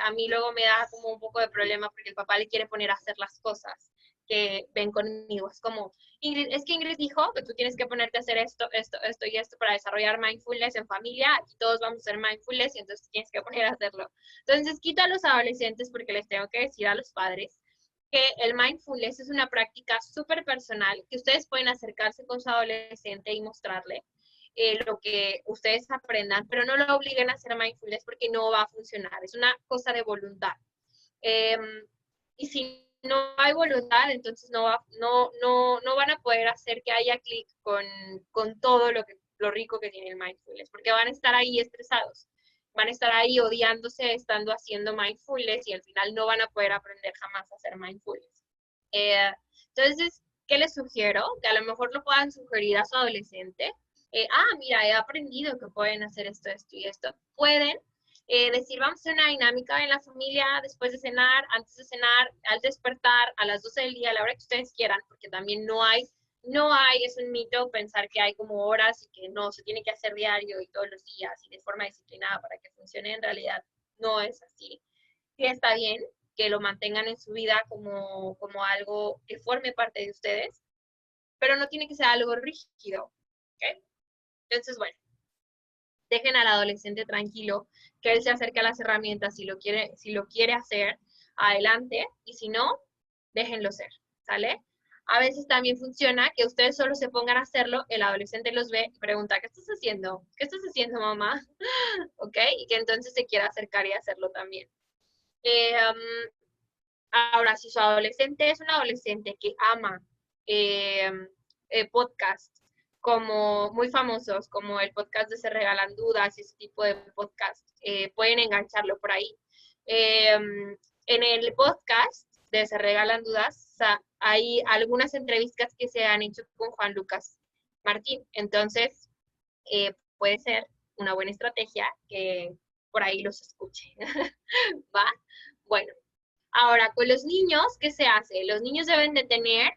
a mí luego me da como un poco de problema porque el papá le quiere poner a hacer las cosas que ven conmigo. Es como, Ingrid, es que Ingrid dijo que tú tienes que ponerte a hacer esto, esto, esto y esto para desarrollar mindfulness en familia. Aquí todos vamos a hacer mindfulness y entonces tienes que poner a hacerlo. Entonces quito a los adolescentes porque les tengo que decir a los padres que el mindfulness es una práctica súper personal, que ustedes pueden acercarse con su adolescente y mostrarle lo que ustedes aprendan, pero no lo obliguen a hacer mindfulness porque no va a funcionar, es una cosa de voluntad. Y si no hay voluntad, entonces no van a poder hacer que haya clic con todo lo rico que tiene el mindfulness, porque van a estar ahí estresados, van a estar ahí odiándose estando haciendo mindfulness y al final no van a poder aprender jamás a hacer mindfulness. Entonces, ¿qué les sugiero? Que a lo mejor lo puedan sugerir a su adolescente. Mira, he aprendido que pueden hacer esto, esto y esto. Pueden decir, vamos a hacer una dinámica en la familia después de cenar, antes de cenar, al despertar, a las 12 del día, a la hora que ustedes quieran, porque también no hay, es un mito pensar que hay como horas y que no, se tiene que hacer diario y todos los días y de forma disciplinada para que funcione. En realidad no es así. Sí está bien que lo mantengan en su vida como algo que forme parte de ustedes, pero no tiene que ser algo rígido, ¿ok? Entonces, bueno, dejen al adolescente tranquilo, que él se acerque a las herramientas si lo quiere hacer, adelante, y si no, déjenlo ser, ¿sale? A veces también funciona que ustedes solo se pongan a hacerlo, el adolescente los ve y pregunta, ¿qué estás haciendo? ¿Qué estás haciendo, mamá? ¿Ok? Y que entonces se quiera acercar y hacerlo también. Ahora, si su adolescente es un adolescente que ama podcasts como muy famosos, como el podcast de Se Regalan Dudas y ese tipo de podcast, pueden engancharlo por ahí. En el podcast de Se Regalan Dudas hay algunas entrevistas que se han hecho con Juan Lucas Martín, entonces puede ser una buena estrategia que por ahí los escuche. ¿Va? Bueno. Ahora, con los niños, ¿qué se hace? Los niños deben de tener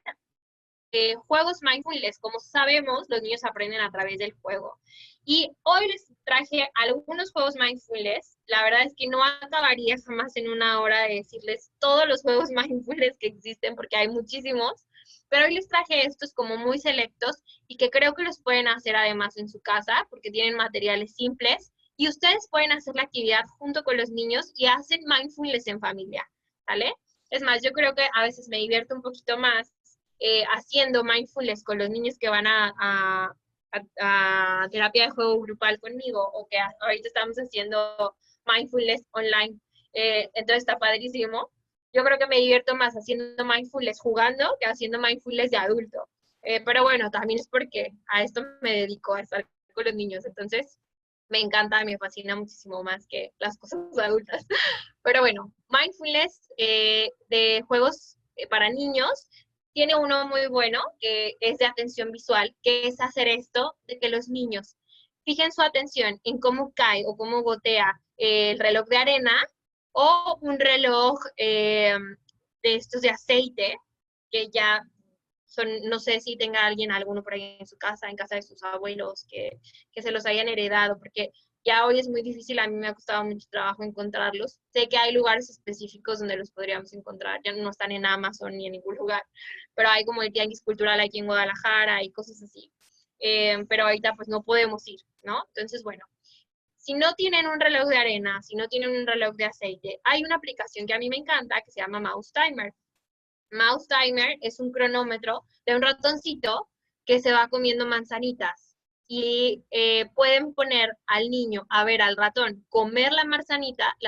juegos mindfulness. Como sabemos, los niños aprenden a través del juego. Y hoy les traje algunos juegos mindfulness. La verdad es que no acabaría jamás en una hora de decirles todos los juegos mindfulness que existen, porque hay muchísimos. Pero hoy les traje estos como muy selectos y que creo que los pueden hacer además en su casa, porque tienen materiales simples. Y ustedes pueden hacer la actividad junto con los niños y hacen mindfulness en familia, ¿vale? Es más, yo creo que a veces me divierto un poquito más haciendo mindfulness con los niños que van a terapia de juego grupal conmigo, o que ahorita estamos haciendo mindfulness online, entonces está padrísimo. Yo creo que me divierto más haciendo mindfulness jugando que haciendo mindfulness de adulto. Pero bueno, también es porque a esto me dedico, a estar con los niños, entonces me encanta, me fascina muchísimo más que las cosas adultas. Pero bueno, mindfulness de juegos para niños, tiene uno muy bueno, que es de atención visual, que es hacer esto de que los niños fijen su atención en cómo cae o cómo gotea el reloj de arena o un reloj de estos de aceite, que ya son, no sé si tenga alguien, alguno por ahí en casa de sus abuelos, que se los hayan heredado, porque ya hoy es muy difícil, a mí me ha costado mucho trabajo encontrarlos. Sé que hay lugares específicos donde los podríamos encontrar, ya no están en Amazon ni en ningún lugar, pero hay como el Tianguis Cultural aquí en Guadalajara y cosas así. Pero ahorita pues no podemos ir, ¿no? Entonces, bueno, si no tienen un reloj de arena, si no tienen un reloj de aceite, hay una aplicación que a mí me encanta que se llama Mouse Timer. Mouse Timer es un cronómetro de un ratoncito que se va comiendo manzanitas. Y pueden poner al niño a ver al ratón comer las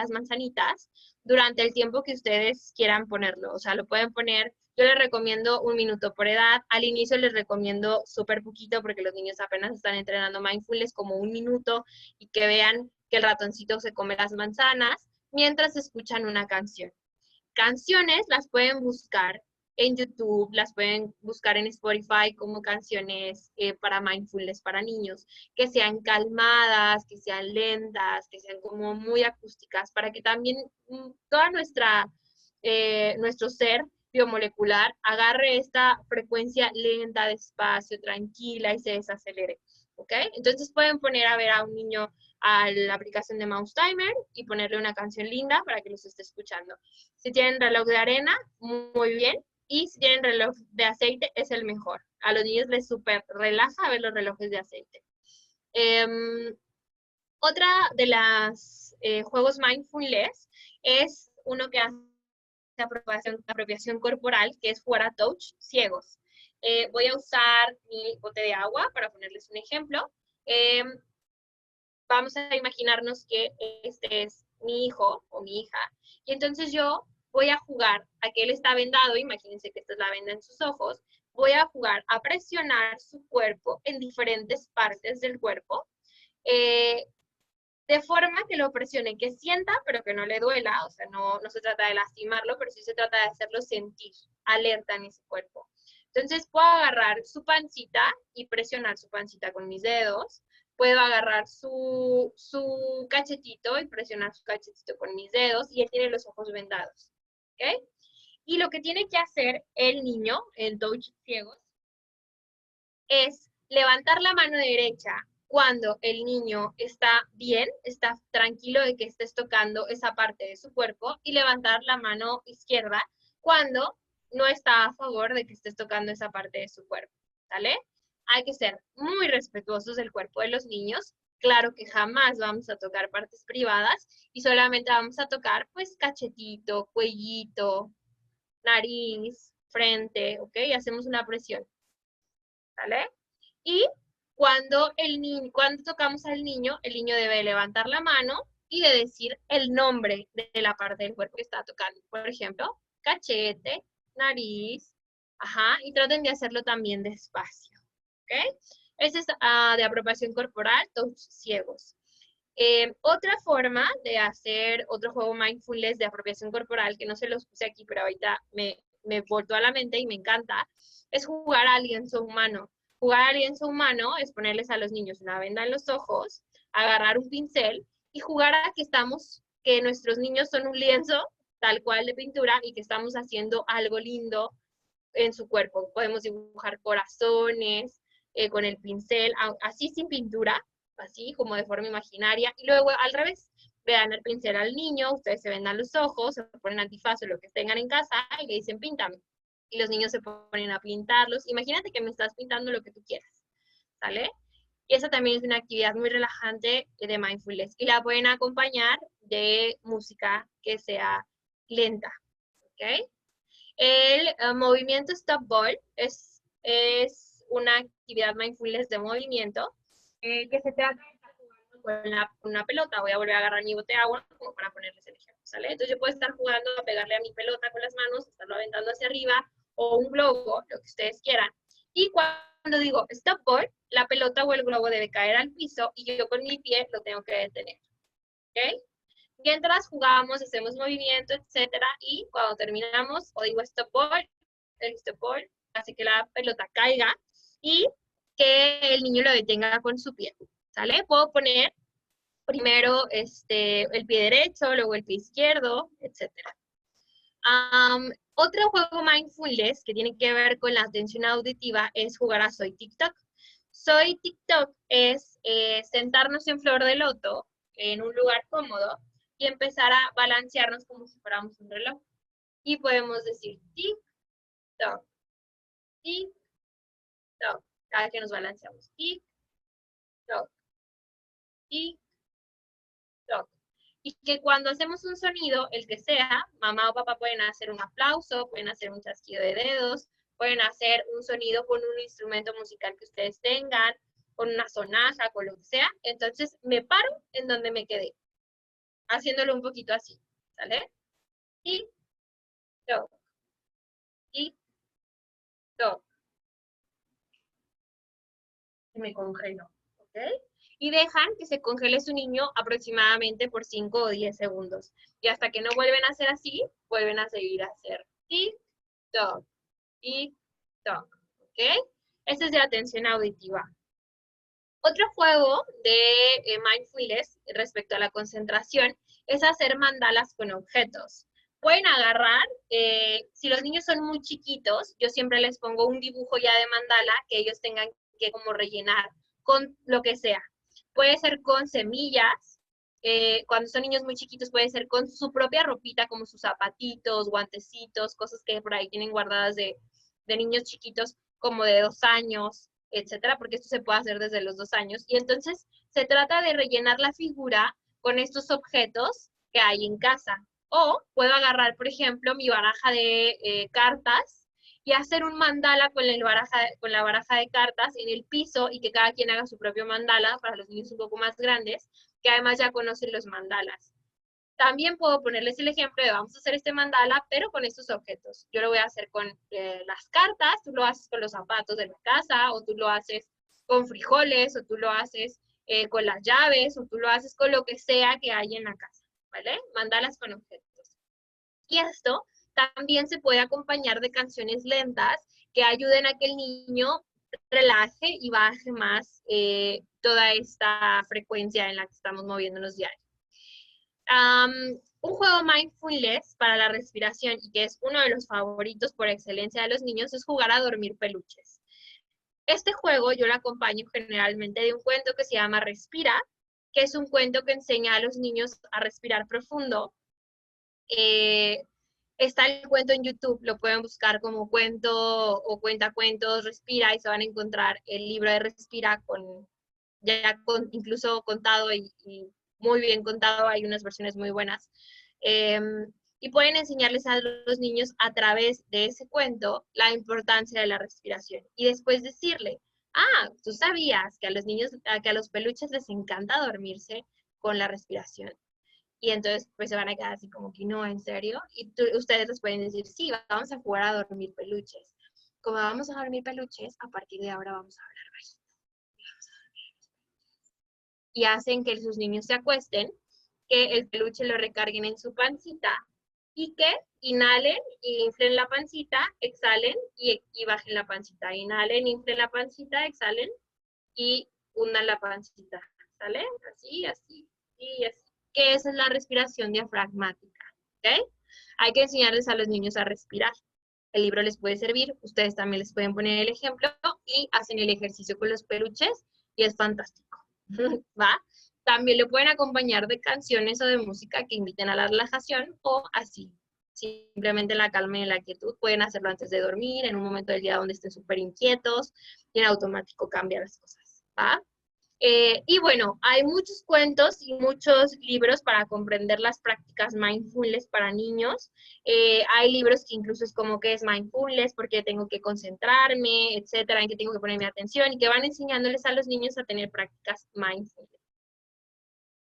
manzanitas durante el tiempo que ustedes quieran ponerlo. O sea, lo pueden poner, yo les recomiendo 1 minuto por edad. Al inicio les recomiendo súper poquito porque los niños apenas están entrenando mindfulness, como 1 minuto, y que vean que el ratoncito se come las manzanas mientras escuchan una canción. Canciones las pueden buscar en YouTube, las pueden buscar en Spotify como canciones para mindfulness para niños, que sean calmadas, que sean lentas, que sean como muy acústicas, para que también toda nuestro ser biomolecular agarre esta frecuencia lenta, despacio, tranquila y se desacelere. ¿Ok? Entonces pueden poner a ver a un niño a la aplicación de Mouse Timer y ponerle una canción linda para que los esté escuchando. Si tienen reloj de arena, muy bien. Y si tienen reloj de aceite, es el mejor. A los niños les súper relaja ver los relojes de aceite. Otra de las juegos mindfulness es uno que hace apropiación corporal, que es jugar a touch ciegos. Voy a usar mi bote de agua para ponerles un ejemplo. Vamos a imaginarnos que este es mi hijo o mi hija, y entonces yo voy a jugar a que él está vendado, imagínense que esta es la venda en sus ojos, voy a jugar a presionar su cuerpo en diferentes partes del cuerpo, de forma que lo presione, que sienta, pero que no le duela, o sea, no se trata de lastimarlo, pero sí se trata de hacerlo sentir alerta en ese cuerpo. Entonces puedo agarrar su pancita y presionar su pancita con mis dedos, puedo agarrar su cachetito y presionar su cachetito con mis dedos, y él tiene los ojos vendados, ¿ok? Y lo que tiene que hacer el niño, el touch ciegos, es levantar la mano derecha cuando el niño está bien, está tranquilo de que estés tocando esa parte de su cuerpo, y levantar la mano izquierda cuando no está a favor de que estés tocando esa parte de su cuerpo, ¿vale? Hay que ser muy respetuosos del cuerpo de los niños. Claro que jamás vamos a tocar partes privadas y solamente vamos a tocar pues cachetito, cuellito, nariz, frente, ¿ok? Hacemos una presión, ¿vale? Y cuando tocamos al niño, el niño debe levantar la mano y de decir el nombre de la parte del cuerpo que está tocando. Por ejemplo, cachete, nariz, ajá, y traten de hacerlo también despacio, ¿ok? Ese es de apropiación corporal, touch ciegos. Otra forma de hacer otro juego mindfulness de apropiación corporal, que no se los puse aquí, pero ahorita me voltó a la mente y me encanta, es jugar al lienzo humano. Jugar al lienzo humano es ponerles a los niños una venda en los ojos, agarrar un pincel y jugar a que nuestros niños son un lienzo tal cual de pintura y que estamos haciendo algo lindo en su cuerpo. Podemos dibujar corazones con el pincel, así sin pintura, así como de forma imaginaria, y luego al revés, le dan el pincel al niño, ustedes se vendan los ojos, se ponen antifaz o lo que tengan en casa y le dicen píntame. Y los niños se ponen a pintarlos. Imagínate que me estás pintando lo que tú quieras, ¿sale? Y esa también es una actividad muy relajante de mindfulness. Y la pueden acompañar de música que sea lenta, ¿ok? El movimiento stop ball es una actividad mindfulness de movimiento que se trata de estar jugando con una pelota. Voy a volver a agarrar mi bote de agua como para ponerles el ejemplo, ¿sale? Entonces yo puedo estar jugando a pegarle a mi pelota con las manos, estarlo aventando hacia arriba, o un globo, lo que ustedes quieran. Y cuando digo stop ball, la pelota o el globo debe caer al piso y yo con mi pie lo tengo que detener, ¿ok? Mientras jugamos, hacemos movimiento, etcétera, y cuando terminamos, o digo stop ball, el stop ball hace que la pelota caiga y que el niño lo detenga con su pie, ¿sale? Puedo poner primero el pie derecho, luego el pie izquierdo, etcétera. Otro juego mindfulness que tiene que ver con la atención auditiva es jugar a Soy TikTok. Soy TikTok es sentarnos en flor de loto, en un lugar cómodo, y empezar a balancearnos como si fuéramos un reloj. Y podemos decir tic-toc, tic-toc, cada que nos balanceamos. Tic-toc, tic-toc. Y que cuando hacemos un sonido, el que sea, mamá o papá pueden hacer un aplauso, pueden hacer un chasquido de dedos, pueden hacer un sonido con un instrumento musical que ustedes tengan, con una sonaja, con lo que sea. Entonces me paro en donde me quedé, haciéndolo un poquito así, ¿sale? Y toc, y toc. Y me congelo, ¿ok? Y dejan que se congele su niño aproximadamente por 5 o 10 segundos. Y hasta que no vuelven a hacer así, vuelven a seguir a hacer tic-toc, tic-toc, ¿ok? Esta es de atención auditiva. Otro juego de mindfulness respecto a la concentración es hacer mandalas con objetos. Pueden agarrar, si los niños son muy chiquitos, yo siempre les pongo un dibujo ya de mandala que ellos tengan que como rellenar con lo que sea. Puede ser con semillas, cuando son niños muy chiquitos puede ser con su propia ropita, como sus zapatitos, guantecitos, cosas que por ahí tienen guardadas de niños chiquitos como de 2 años, etcétera, porque esto se puede hacer desde los 2 años. Y entonces se trata de rellenar la figura con estos objetos que hay en casa. O puedo agarrar, por ejemplo, mi baraja de cartas y hacer un mandala con la baraja de cartas en el piso y que cada quien haga su propio mandala para los niños un poco más grandes, que además ya conocen los mandalas. También puedo ponerles el ejemplo de vamos a hacer este mandala, pero con estos objetos. Yo lo voy a hacer con las cartas, tú lo haces con los zapatos de la casa, o tú lo haces con frijoles, o tú lo haces con las llaves, o tú lo haces con lo que sea que hay en la casa, ¿vale? Mandalas con objetos. Y esto también se puede acompañar de canciones lentas que ayuden a que el niño relaje y baje más toda esta frecuencia en la que estamos moviéndonos diariamente. Un juego mindfulness para la respiración y que es uno de los favoritos por excelencia de los niños es jugar a dormir peluches. Este juego yo lo acompaño generalmente de un cuento que se llama Respira, que es un cuento que enseña a los niños a respirar profundo. Está el cuento en YouTube, lo pueden buscar como cuento o cuentacuentos Respira y se van a encontrar el libro de Respira incluso contado y muy bien contado, hay unas versiones muy buenas. Y pueden enseñarles a los niños a través de ese cuento la importancia de la respiración. Y después decirle, tú sabías que a los niños, que a los peluches les encanta dormirse con la respiración. Y entonces pues se van a quedar así como que no, ¿en serio? Y ustedes les pueden decir, sí, vamos a jugar a dormir peluches. Como vamos a dormir peluches, a partir de ahora vamos a hablar bajito. Y hacen que sus niños se acuesten, que el peluche lo recarguen en su pancita y que inhalen y inflen la pancita, exhalen y bajen la pancita. Inhalen, inflen la pancita, exhalen y hundan la pancita. ¿Sale? Así, así y así. Que esa es la respiración diafragmática. ¿Ok? Hay que enseñarles a los niños a respirar. el libro les puede servir, ustedes también les pueden poner el ejemplo y hacen el ejercicio con los peluches y es fantástico, ¿va? También lo pueden acompañar de canciones o de música que inviten a la relajación o así, simplemente la calma y la quietud. Pueden hacerlo antes de dormir, en un momento del día donde estén súper inquietos y en automático cambia las cosas, ¿va? Y bueno, hay muchos cuentos y muchos libros para comprender las prácticas mindfulness para niños. Hay libros que incluso es como que es mindfulness, porque tengo que concentrarme, etcétera, en que tengo que poner mi atención y que van enseñándoles a los niños a tener prácticas mindfulness.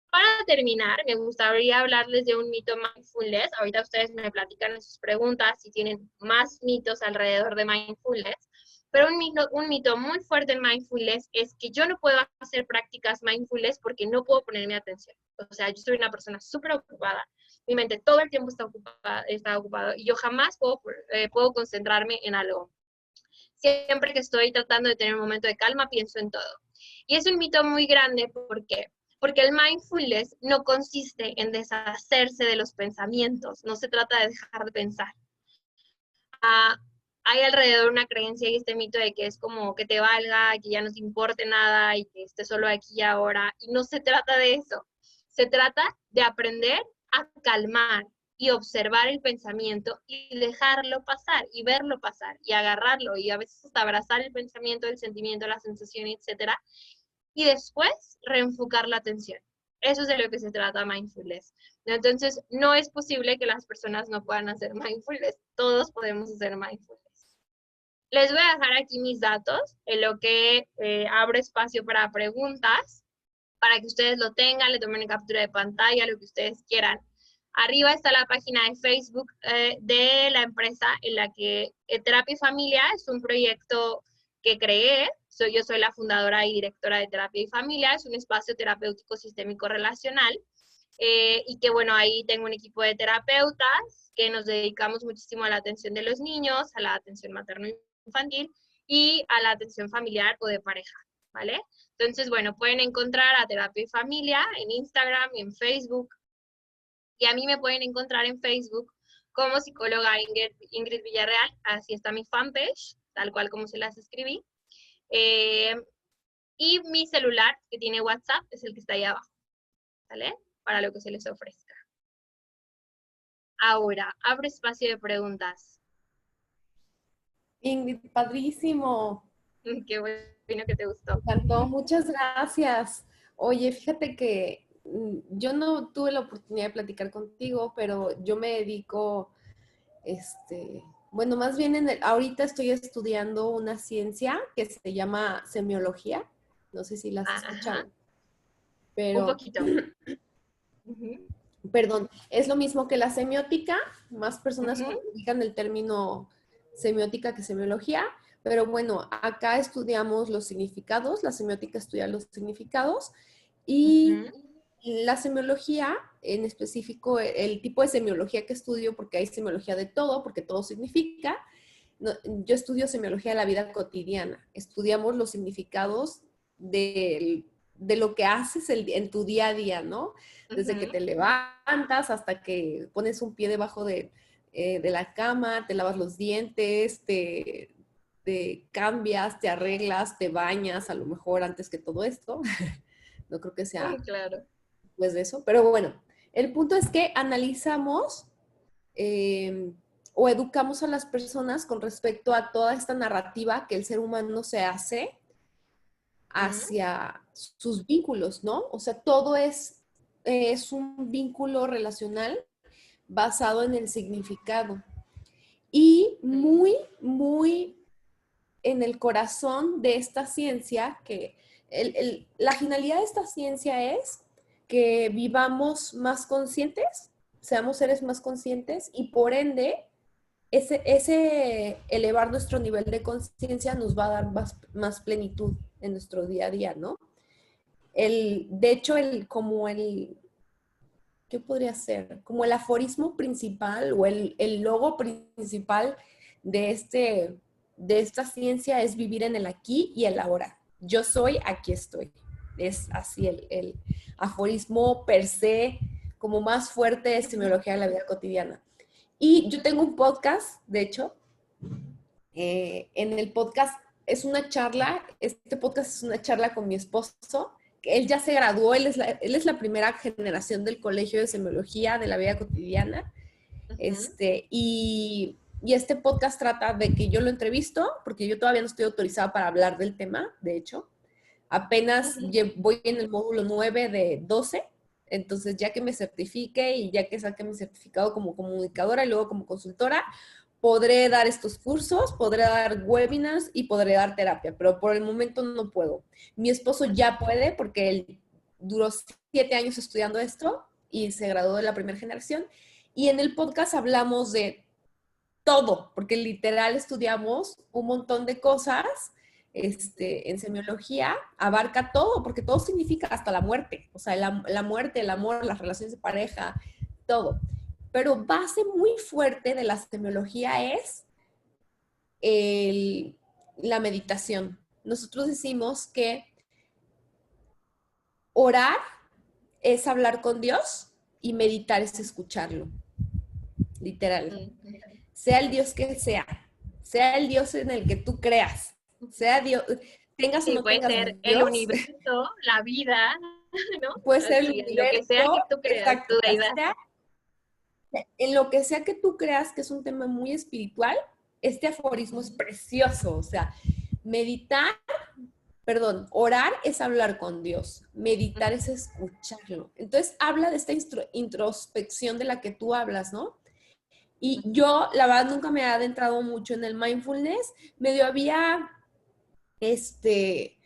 Para terminar, me gustaría hablarles de un mito mindfulness. Ahorita ustedes me platican en sus preguntas si tienen más mitos alrededor de mindfulness. Pero un mito muy fuerte en mindfulness es que yo no puedo hacer prácticas mindfulness porque no puedo poner mi atención. O sea, yo soy una persona súper ocupada. Mi mente todo el tiempo está ocupado y yo jamás puedo concentrarme en algo. Siempre que estoy tratando de tener un momento de calma, pienso en todo. Y es un mito muy grande, ¿por qué? Porque el mindfulness no consiste en deshacerse de los pensamientos, no se trata de dejar de pensar. Hay alrededor una creencia y este mito de que es como que te valga, que ya no te importe nada y que estés solo aquí y ahora, y no se trata de eso. Se trata de aprender a calmar y observar el pensamiento y dejarlo pasar y verlo pasar y agarrarlo y a veces hasta abrazar el pensamiento, el sentimiento, la sensación, etcétera, y después reenfocar la atención. Eso es de lo que se trata mindfulness. Entonces, no es posible que las personas no puedan hacer mindfulness. Todos podemos hacer mindfulness. Les voy a dejar aquí mis datos, en lo que abro espacio para preguntas, para que ustedes lo tengan, le tomen captura de pantalla, lo que ustedes quieran. Arriba está la página de Facebook de la empresa en la que Terapia y Familia es un proyecto que creé. Yo soy la fundadora y directora de Terapia y Familia, es un espacio terapéutico sistémico relacional. Y que bueno, ahí tengo un equipo de terapeutas que nos dedicamos muchísimo a la atención de los niños, a la atención materno-infantil y a la atención familiar o de pareja, ¿vale? Entonces, bueno, pueden encontrar a Terapia y Familia en Instagram y en Facebook. Y a mí me pueden encontrar en Facebook como psicóloga Ingrid Villarreal. Así está mi fanpage, tal cual como se las escribí. Y mi celular, que tiene WhatsApp, es el que está ahí abajo, ¿vale? Para lo que se les ofrezca. Ahora, abro espacio de preguntas.
Ingrid, padrísimo.
Qué bueno que te gustó.
Me encantó, muchas gracias. Oye, fíjate que yo no tuve la oportunidad de platicar contigo, pero yo me dedico, bueno, más bien ahorita estoy estudiando una ciencia que se llama semiología. No sé si la has escuchado. Pero,
un poquito.
Perdón, es lo mismo que la semiótica, más personas ubican el término semiótica que semiología, pero bueno, acá estudiamos los significados, la semiótica estudia los significados y la semiología, en específico el tipo de semiología que estudio, porque hay semiología de todo, porque todo significa, yo estudio semiología de la vida cotidiana, estudiamos los significados de lo que haces en tu día a día, ¿no? Desde que te levantas hasta que pones un pie debajo de la cama, te lavas los dientes, te cambias, te arreglas, te bañas, a lo mejor antes que todo esto. No creo que sea después de eso, pero bueno, el punto es que analizamos o educamos a las personas con respecto a toda esta narrativa que el ser humano se hace hacia sus vínculos, ¿no? O sea, todo es un vínculo relacional basado en el significado. Y muy, muy en el corazón de esta ciencia, que la finalidad de esta ciencia es que vivamos más conscientes, seamos seres más conscientes y por ende ese elevar nuestro nivel de conciencia nos va a dar más plenitud en nuestro día a día, ¿no? De hecho, ¿qué podría ser? Como el aforismo principal o el logo principal de esta ciencia es vivir en el aquí y el ahora. Yo soy, aquí estoy. Es así el aforismo per se, como más fuerte de semiología de la vida cotidiana. Y yo tengo un podcast, de hecho, en el podcast es una charla, este podcast es una charla con mi esposo, que él ya se graduó, él es la primera generación del Colegio de Semiología de la Vida Cotidiana,
Ujú.
y este podcast trata de que yo lo entrevisto, porque yo todavía no estoy autorizada para hablar del tema, de hecho, apenas
Ujú.
voy en el módulo 9 de 12, entonces ya que me certifique y ya que saque mi certificado como comunicadora y luego como consultora, podré dar estos cursos, podré dar webinars y podré dar terapia, pero por el momento no puedo. Mi esposo ya puede porque él duró 7 años estudiando esto y se graduó de la primera generación. Y en el podcast hablamos de todo, porque literal estudiamos un montón de cosas. En semiología abarca todo, porque todo significa hasta la muerte, o sea, la muerte, el amor, las relaciones de pareja, todo. Pero base muy fuerte de la semiología es el, la meditación. Nosotros decimos que orar es hablar con Dios y meditar es escucharlo, literal.
Ujú.
Sea el Dios que sea el Dios en el que tú creas, sea Dios, tengas o
Sí,
no
puede
tengas a
ser el
Dios,
universo, la vida, ¿no?
puede ser el
Así, en lo que sea que
universo,
tú creas, tu
exacto,
deidad.
en lo que sea que tú creas que es un tema muy espiritual, este aforismo es
Ujú.
precioso, o sea, meditar, perdón, orar es hablar con Dios, meditar es escucharlo. Entonces habla de esta introspección de la que tú hablas, ¿no? Y
Ujú.
yo, la verdad, nunca me he adentrado mucho en el mindfulness. Medio había, este,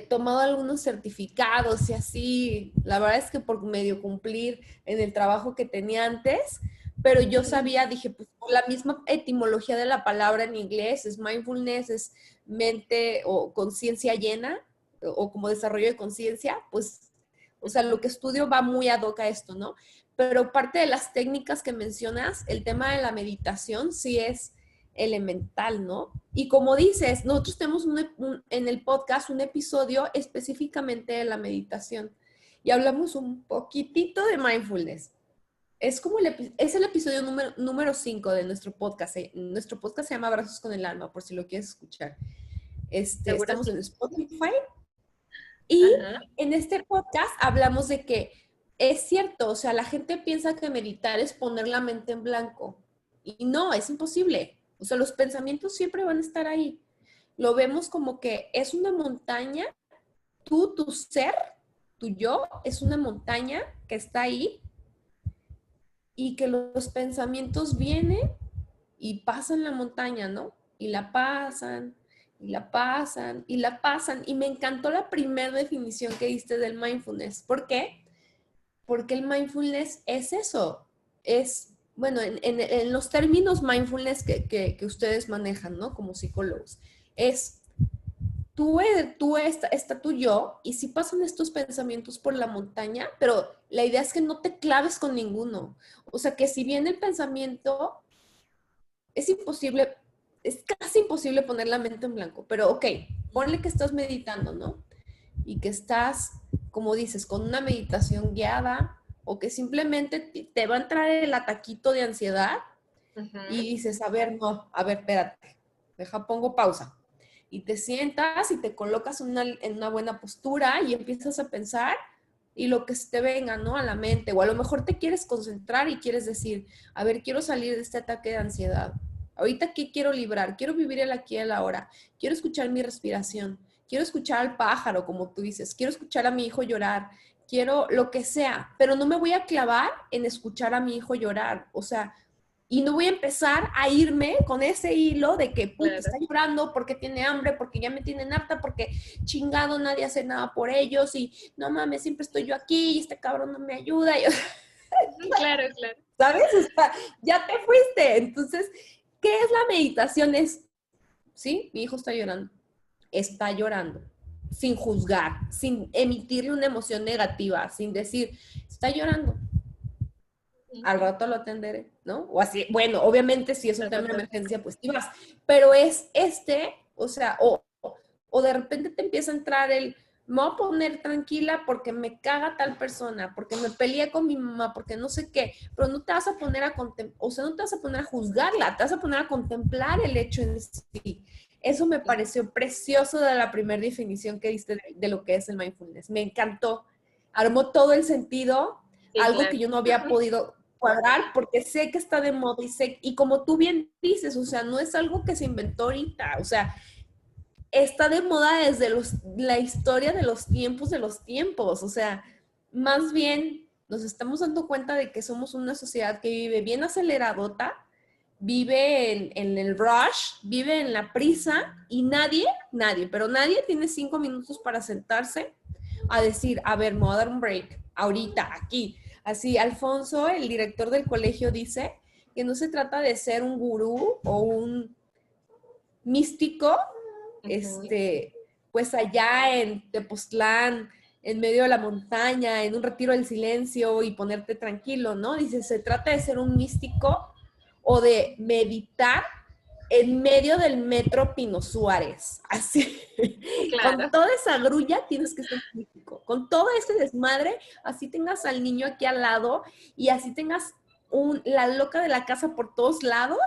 tomado algunos certificados y así. La verdad es que por medio cumplir en el trabajo que tenía antes, pero yo sabía, dije, pues por la misma etimología de la palabra en inglés, es mindfulness, es mente o conciencia llena, o como desarrollo de conciencia, pues, o sea, lo
Ujú.
que estudio va muy ad hoc a esto, ¿no? Pero parte de las técnicas que mencionas, el tema de la meditación sí es elemental, ¿no? Y como dices, nosotros tenemos en el podcast un episodio específicamente de la meditación y hablamos un poquitito de mindfulness. Es como es el episodio número 5 de nuestro podcast. Nuestro podcast se llama Abrazos con el Alma, por si lo quieres escuchar.
Seguro
Estamos
sí.
en Spotify y
Ajá.
en este podcast hablamos de que es cierto, o sea, la gente piensa que meditar es poner la mente en blanco y no, es imposible. O sea, los pensamientos siempre van a estar ahí. Lo vemos como que es una montaña, tu ser, tu yo, es una montaña que está ahí y que los pensamientos vienen y pasan la montaña, ¿no? Y la pasan, y la pasan, y la pasan. Y me encantó la primera definición que diste del mindfulness. ¿Por qué? Porque el mindfulness es eso. Es, bueno, en los términos mindfulness que ustedes manejan, ¿no? Como psicólogos, es está tu yo, y si pasan estos pensamientos por la montaña, pero la idea es que no te claves con ninguno. O sea, que si viene el pensamiento, es imposible, es casi imposible poner la mente en blanco, pero ok, ponle que estás meditando, ¿no? Y que estás, como dices, con una meditación guiada o que simplemente te va a entrar el ataquito de ansiedad y
Ujú.
dices, a ver, no, a ver, espérate, pongo pausa. Y te sientas y te colocas en una buena postura y empiezas a pensar y lo que se te venga, ¿no? A la mente. O a lo mejor te quieres concentrar y quieres decir, a ver, quiero salir de este ataque de ansiedad. Ahorita, ¿qué quiero librar? Quiero vivir el aquí y el ahora. Quiero escuchar mi respiración. Quiero escuchar al pájaro, como tú dices. Quiero escuchar a mi hijo llorar. Quiero lo que sea, pero no me voy a clavar en escuchar a mi hijo llorar. O sea, y no voy a empezar a irme con ese hilo de que, puta,
Claro.
está llorando porque tiene hambre, porque ya me tienen harta, porque chingado nadie hace nada por ellos y no mames, siempre estoy yo aquí y este cabrón no me ayuda. Y,
Ujú. Claro, claro.
¿sabes? O sea, ya te fuiste. Entonces, ¿qué es la meditación? Es, sí, mi hijo está llorando, sin juzgar, sin emitirle una emoción negativa, sin decir, está llorando, al
Ujú.
rato lo atenderé, ¿no? O así, bueno, obviamente si es un
Al
tema de
rato.
emergencia, pues sí vas, pero es o sea, o de repente te empieza a entrar el, me voy a poner tranquila porque me caga tal persona, porque me peleé con mi mamá, porque no sé qué, pero no te vas a poner a o sea, no te vas a poner a juzgarla, te vas a poner a contemplar el hecho en sí. Eso me pareció precioso de la primera definición que diste de lo que es el mindfulness. Me encantó. Armó todo el sentido,
Sí,
algo
claro.
que yo no había podido cuadrar porque sé que está de moda y como tú bien dices, o sea, no es algo que se inventó ahorita, o sea, está de moda desde la historia de los tiempos, o sea, más bien nos estamos dando cuenta de que somos una sociedad que vive bien aceleradota, vive en el rush, vive en la prisa y pero nadie tiene 5 minutos para sentarse a decir, a ver, me voy a dar un break, ahorita, aquí. Así, Alfonso, el director del colegio, dice que no se trata de ser un gurú o un místico,
Ujú.
pues allá en Tepoztlán, en medio de la montaña, en un retiro del silencio y ponerte tranquilo, ¿no? Dice, se trata de ser un místico o de meditar en medio del metro Pino Suárez, así,
Claro.
con toda esa grulla tienes que ser místico, con todo ese desmadre, así tengas al niño aquí al lado y así tengas la loca de la casa por todos lados,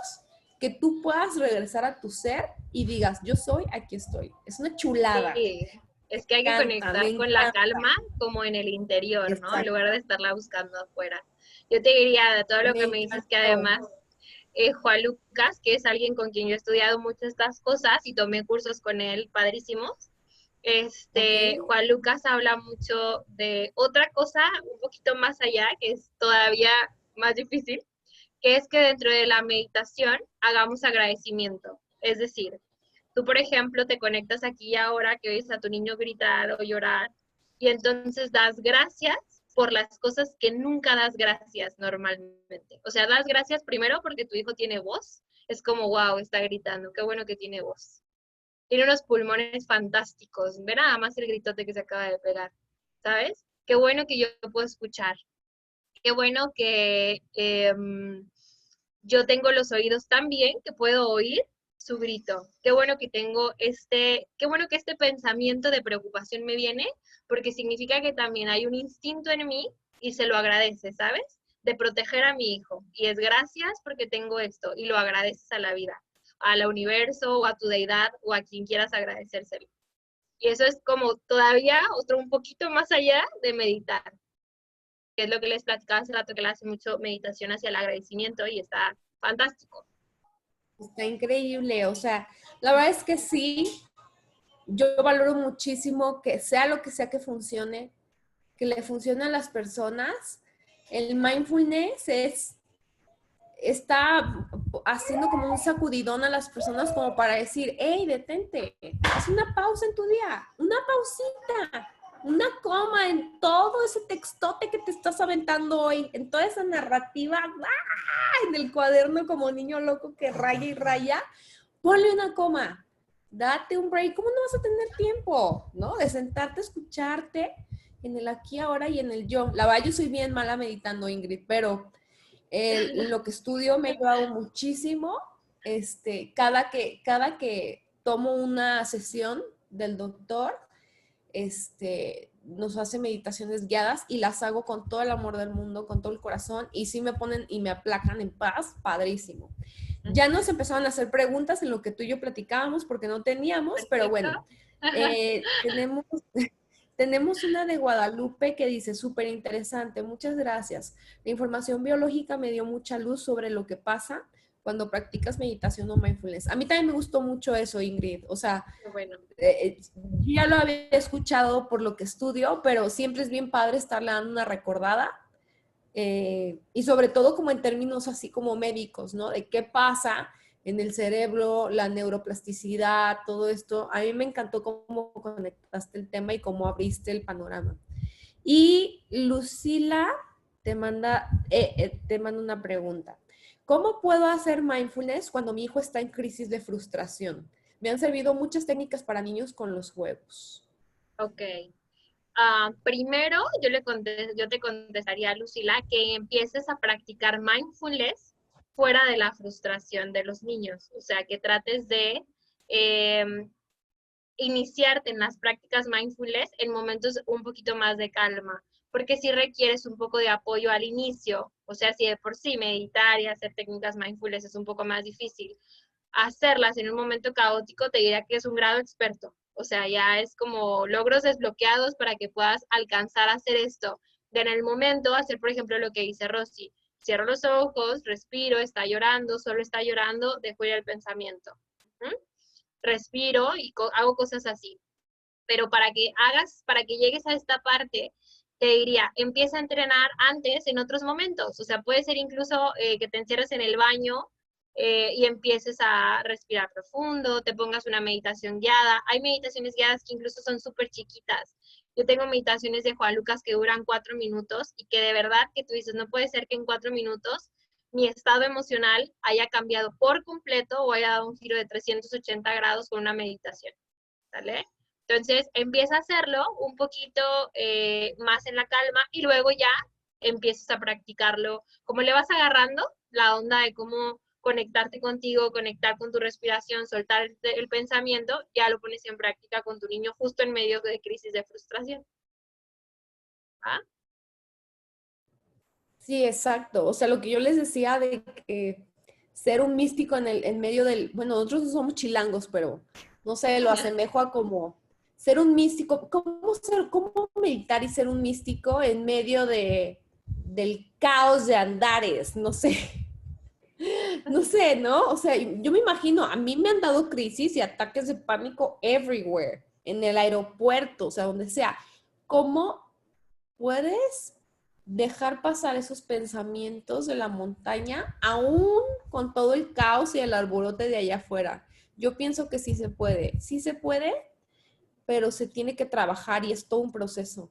que tú puedas regresar a tu ser y digas, yo soy, aquí estoy. Es una chulada.
Sí, es que hay que
Me
conectar con la
encanta.
calma como en el interior, ¿no? En
Exacto.
lugar de estarla buscando afuera. Yo te diría, de todo lo
Me
que me dices, que
encantó.
además Juan Lucas, que es alguien con quien yo he estudiado mucho estas cosas y tomé cursos con él padrísimos.
¿Ok?
Juan Lucas habla mucho de otra cosa un poquito más allá, que es todavía más difícil, que es que dentro de la meditación hagamos agradecimiento. Es decir, tú, por ejemplo, te conectas aquí y ahora que oyes a tu niño gritar o llorar y entonces das gracias por las cosas que nunca das gracias normalmente. O sea, das gracias primero porque tu hijo tiene voz. Es como, wow, está gritando, qué bueno que tiene voz. Tiene unos pulmones fantásticos. Ve nada más el gritote que se acaba de pegar, ¿sabes? Qué bueno que yo puedo escuchar. Qué bueno que yo tengo los oídos tan bien que puedo oír su grito. Qué bueno que tengo qué bueno que este pensamiento de preocupación me viene, porque significa que también hay un instinto en mí y se lo agradece, ¿sabes? De proteger a mi hijo. Y es gracias porque tengo esto y lo agradeces a la vida, al universo o a tu deidad o a quien quieras agradecérselo. Y eso es como todavía otro un poquito más allá de meditar, que es lo que les platicaba hace rato, que le hace mucho meditación hacia el agradecimiento y está fantástico.
Está increíble. O sea, la verdad es que sí, yo valoro muchísimo que sea lo que sea que funcione, que le funcione a las personas. El mindfulness está haciendo como un sacudidón a las personas como para decir, hey, detente, haz una pausa en tu día, una pausita, una coma en todo ese textote que te estás aventando hoy, en toda esa narrativa, ¡ah! En el cuaderno como niño loco que raya y raya, ponle una coma, date un break. ¿Cómo no vas a tener tiempo, no? De sentarte, escucharte en el aquí, ahora y en el yo. La verdad, yo soy bien mala meditando, Ingrid, pero lo que estudio me ha ayudado muchísimo. Cada que tomo una sesión del doctor, nos hace meditaciones guiadas y las hago con todo el amor del mundo, con todo el corazón, y sí me ponen y me aplacan en paz, padrísimo. Ya nos empezaron a hacer preguntas en lo que tú y yo platicábamos porque no teníamos, pero
Perfecto.
bueno, tenemos, tenemos una de Guadalupe que dice, súper interesante, muchas gracias. La información biológica me dio mucha luz sobre lo que pasa cuando practicas meditación o mindfulness. A mí también me gustó mucho eso, Ingrid. O sea,
Bueno,
ya lo había escuchado por lo que estudio, pero siempre es bien padre estarle dando una recordada. Y sobre todo como en términos así como médicos, ¿no? De qué pasa en el cerebro, la neuroplasticidad, todo esto. A mí me encantó cómo conectaste el tema y cómo abriste el panorama. Y Lucila te manda una pregunta. ¿Cómo puedo hacer mindfulness cuando mi hijo está en crisis de frustración? Me han servido muchas técnicas para niños con los juegos.
ok. Primero, yo te contestaría, Lucila, que empieces a practicar mindfulness fuera de la frustración de los niños. O sea, que trates de iniciarte en las prácticas mindfulness en momentos un poquito más de calma, porque si requieres un poco de apoyo al inicio, o sea, si de por sí meditar y hacer técnicas mindfulness es un poco más difícil, hacerlas en un momento caótico te diría que es un grado experto, o sea, ya es como logros desbloqueados para que puedas alcanzar a hacer esto. De en el momento, hacer, por ejemplo, lo que dice Rosy, cierro los ojos, respiro, está llorando, solo está llorando, dejo ir el pensamiento. ¿Mm? Respiro y hago cosas así. Pero para que llegues a esta parte, te diría, empieza a entrenar antes en otros momentos. O sea, puede ser incluso que te encierres en el baño y empieces a respirar profundo, te pongas una meditación guiada. Hay meditaciones guiadas que incluso son súper chiquitas. Yo tengo meditaciones de Juan Lucas que duran 4 minutos y que de verdad que tú dices, no puede ser que en 4 minutos mi estado emocional haya cambiado por completo o haya dado un giro de 380 grados con una meditación. ¿Vale? Entonces, empieza a hacerlo un poquito más en la calma y luego ya empiezas a practicarlo. Como le vas agarrando la onda de cómo conectarte contigo, conectar con tu respiración, soltar el pensamiento, ya lo pones en práctica con tu niño justo en medio de crisis de frustración. ¿Ah?
Sí, exacto. O sea, lo que yo les decía de que ser un místico en medio del, bueno, nosotros no somos chilangos, pero no sé, lo asemejo a como ser un místico, cómo meditar y ser un místico en medio del caos de andares, no sé, no sé, ¿no? O sea, yo me imagino, a mí me han dado crisis y ataques de pánico everywhere, en el aeropuerto, o sea, donde sea. ¿Cómo puedes dejar pasar esos pensamientos de la montaña, aún con todo el caos y el alborote de allá afuera? Yo pienso que sí se puede, pero se tiene que trabajar y es todo un proceso.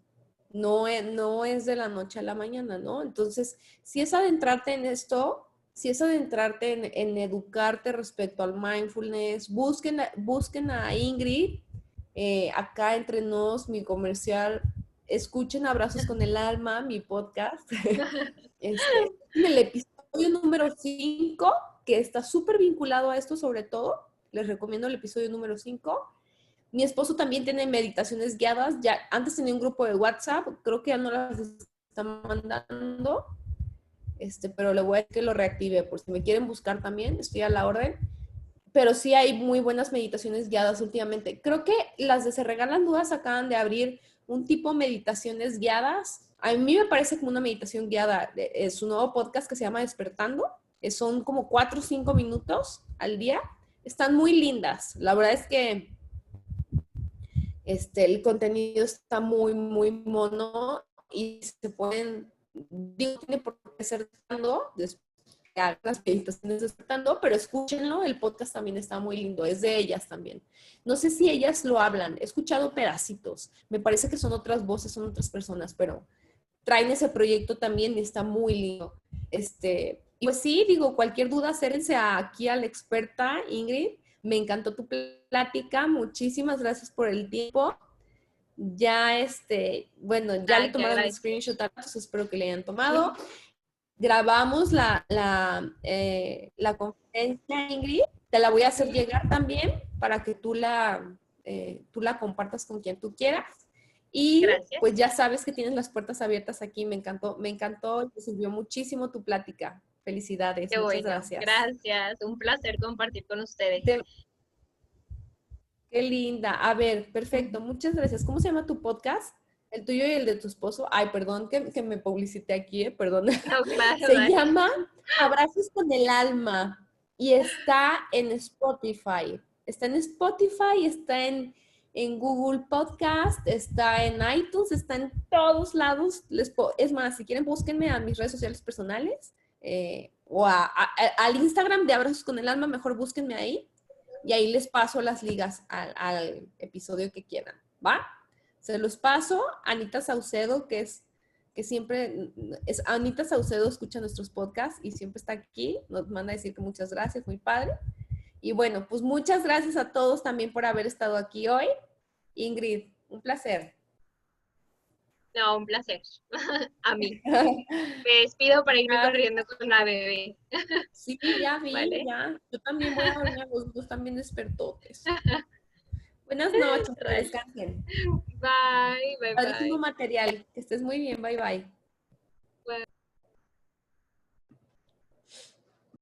No es de la noche a la mañana, ¿no? Entonces, si es adentrarte en esto, si es adentrarte en educarte respecto al mindfulness, busquen a Ingrid, acá entre nos, mi comercial, escuchen Abrazos con el Alma, mi podcast. En el episodio número 5 que está súper vinculado a esto sobre todo, les recomiendo el episodio número 5. Mi esposo también tiene meditaciones guiadas, ya antes tenía un grupo de WhatsApp, creo que ya no las está mandando, pero le voy a decir que lo reactive, por si me quieren buscar también, estoy a la orden. Pero sí hay muy buenas meditaciones guiadas últimamente. Creo que las de Se Regalan Dudas acaban de abrir un tipo de meditaciones guiadas. A mí me parece como una meditación guiada. Es su nuevo podcast que se llama Despertando. Son como 4 o 5 minutos al día. Están muy lindas. La verdad es que el contenido está muy, muy mono y se pueden, digo, tiene por qué ser dando las meditaciones despertando, pero escúchenlo, el podcast también está muy lindo, es de ellas también. No sé si ellas lo hablan, he escuchado pedacitos, me parece que son otras voces, son otras personas, pero traen ese proyecto también y está muy lindo. Y pues sí, digo, cualquier duda, acérense aquí a la experta Ingrid. Me encantó tu plática, muchísimas gracias por el tiempo. Ya, bueno, ya le tomaron screenshot a todos, espero que le hayan tomado. Grabamos la conferencia, Ingrid. Te la voy a hacer llegar también para que tú la compartas con quien tú quieras. Y
Gracias.
pues ya sabes que tienes las puertas abiertas aquí. Me encantó, me sirvió muchísimo tu plática. Felicidades,
Qué
muchas
bueno,
gracias.
gracias. Un placer compartir con ustedes.
Qué linda. A ver, perfecto. Muchas gracias. ¿Cómo se llama tu podcast? El tuyo y el de tu esposo. Ay, perdón que me publicité aquí, perdón.
No, claro,
Se llama Abrazos con el Alma y está en Spotify. Está en Spotify, está en Google Podcast, está en iTunes, está en todos lados. Es más, si quieren, búsquenme a mis redes sociales personales o al Instagram de Abrazos con el Alma, mejor búsquenme ahí y ahí les paso las ligas al episodio que quieran, ¿va? Se los paso. Anita Saucedo, que siempre es Anita Saucedo, escucha nuestros podcasts y siempre está aquí, nos manda a decir que muchas gracias, muy padre. Y bueno, pues muchas gracias a todos también por haber estado aquí hoy. Ingrid, un placer.
No, un placer. A mí. Me despido para irme corriendo con la bebé.
Sí, ya vi,
¿Vale?
ya. Yo también voy a dormir a los dos también despertotes. Bueno, Buenas noches, que descansen.
Bye, bye,
Padrísimo
bye.
material. Que estés muy bien. Bye, bye.
Bye.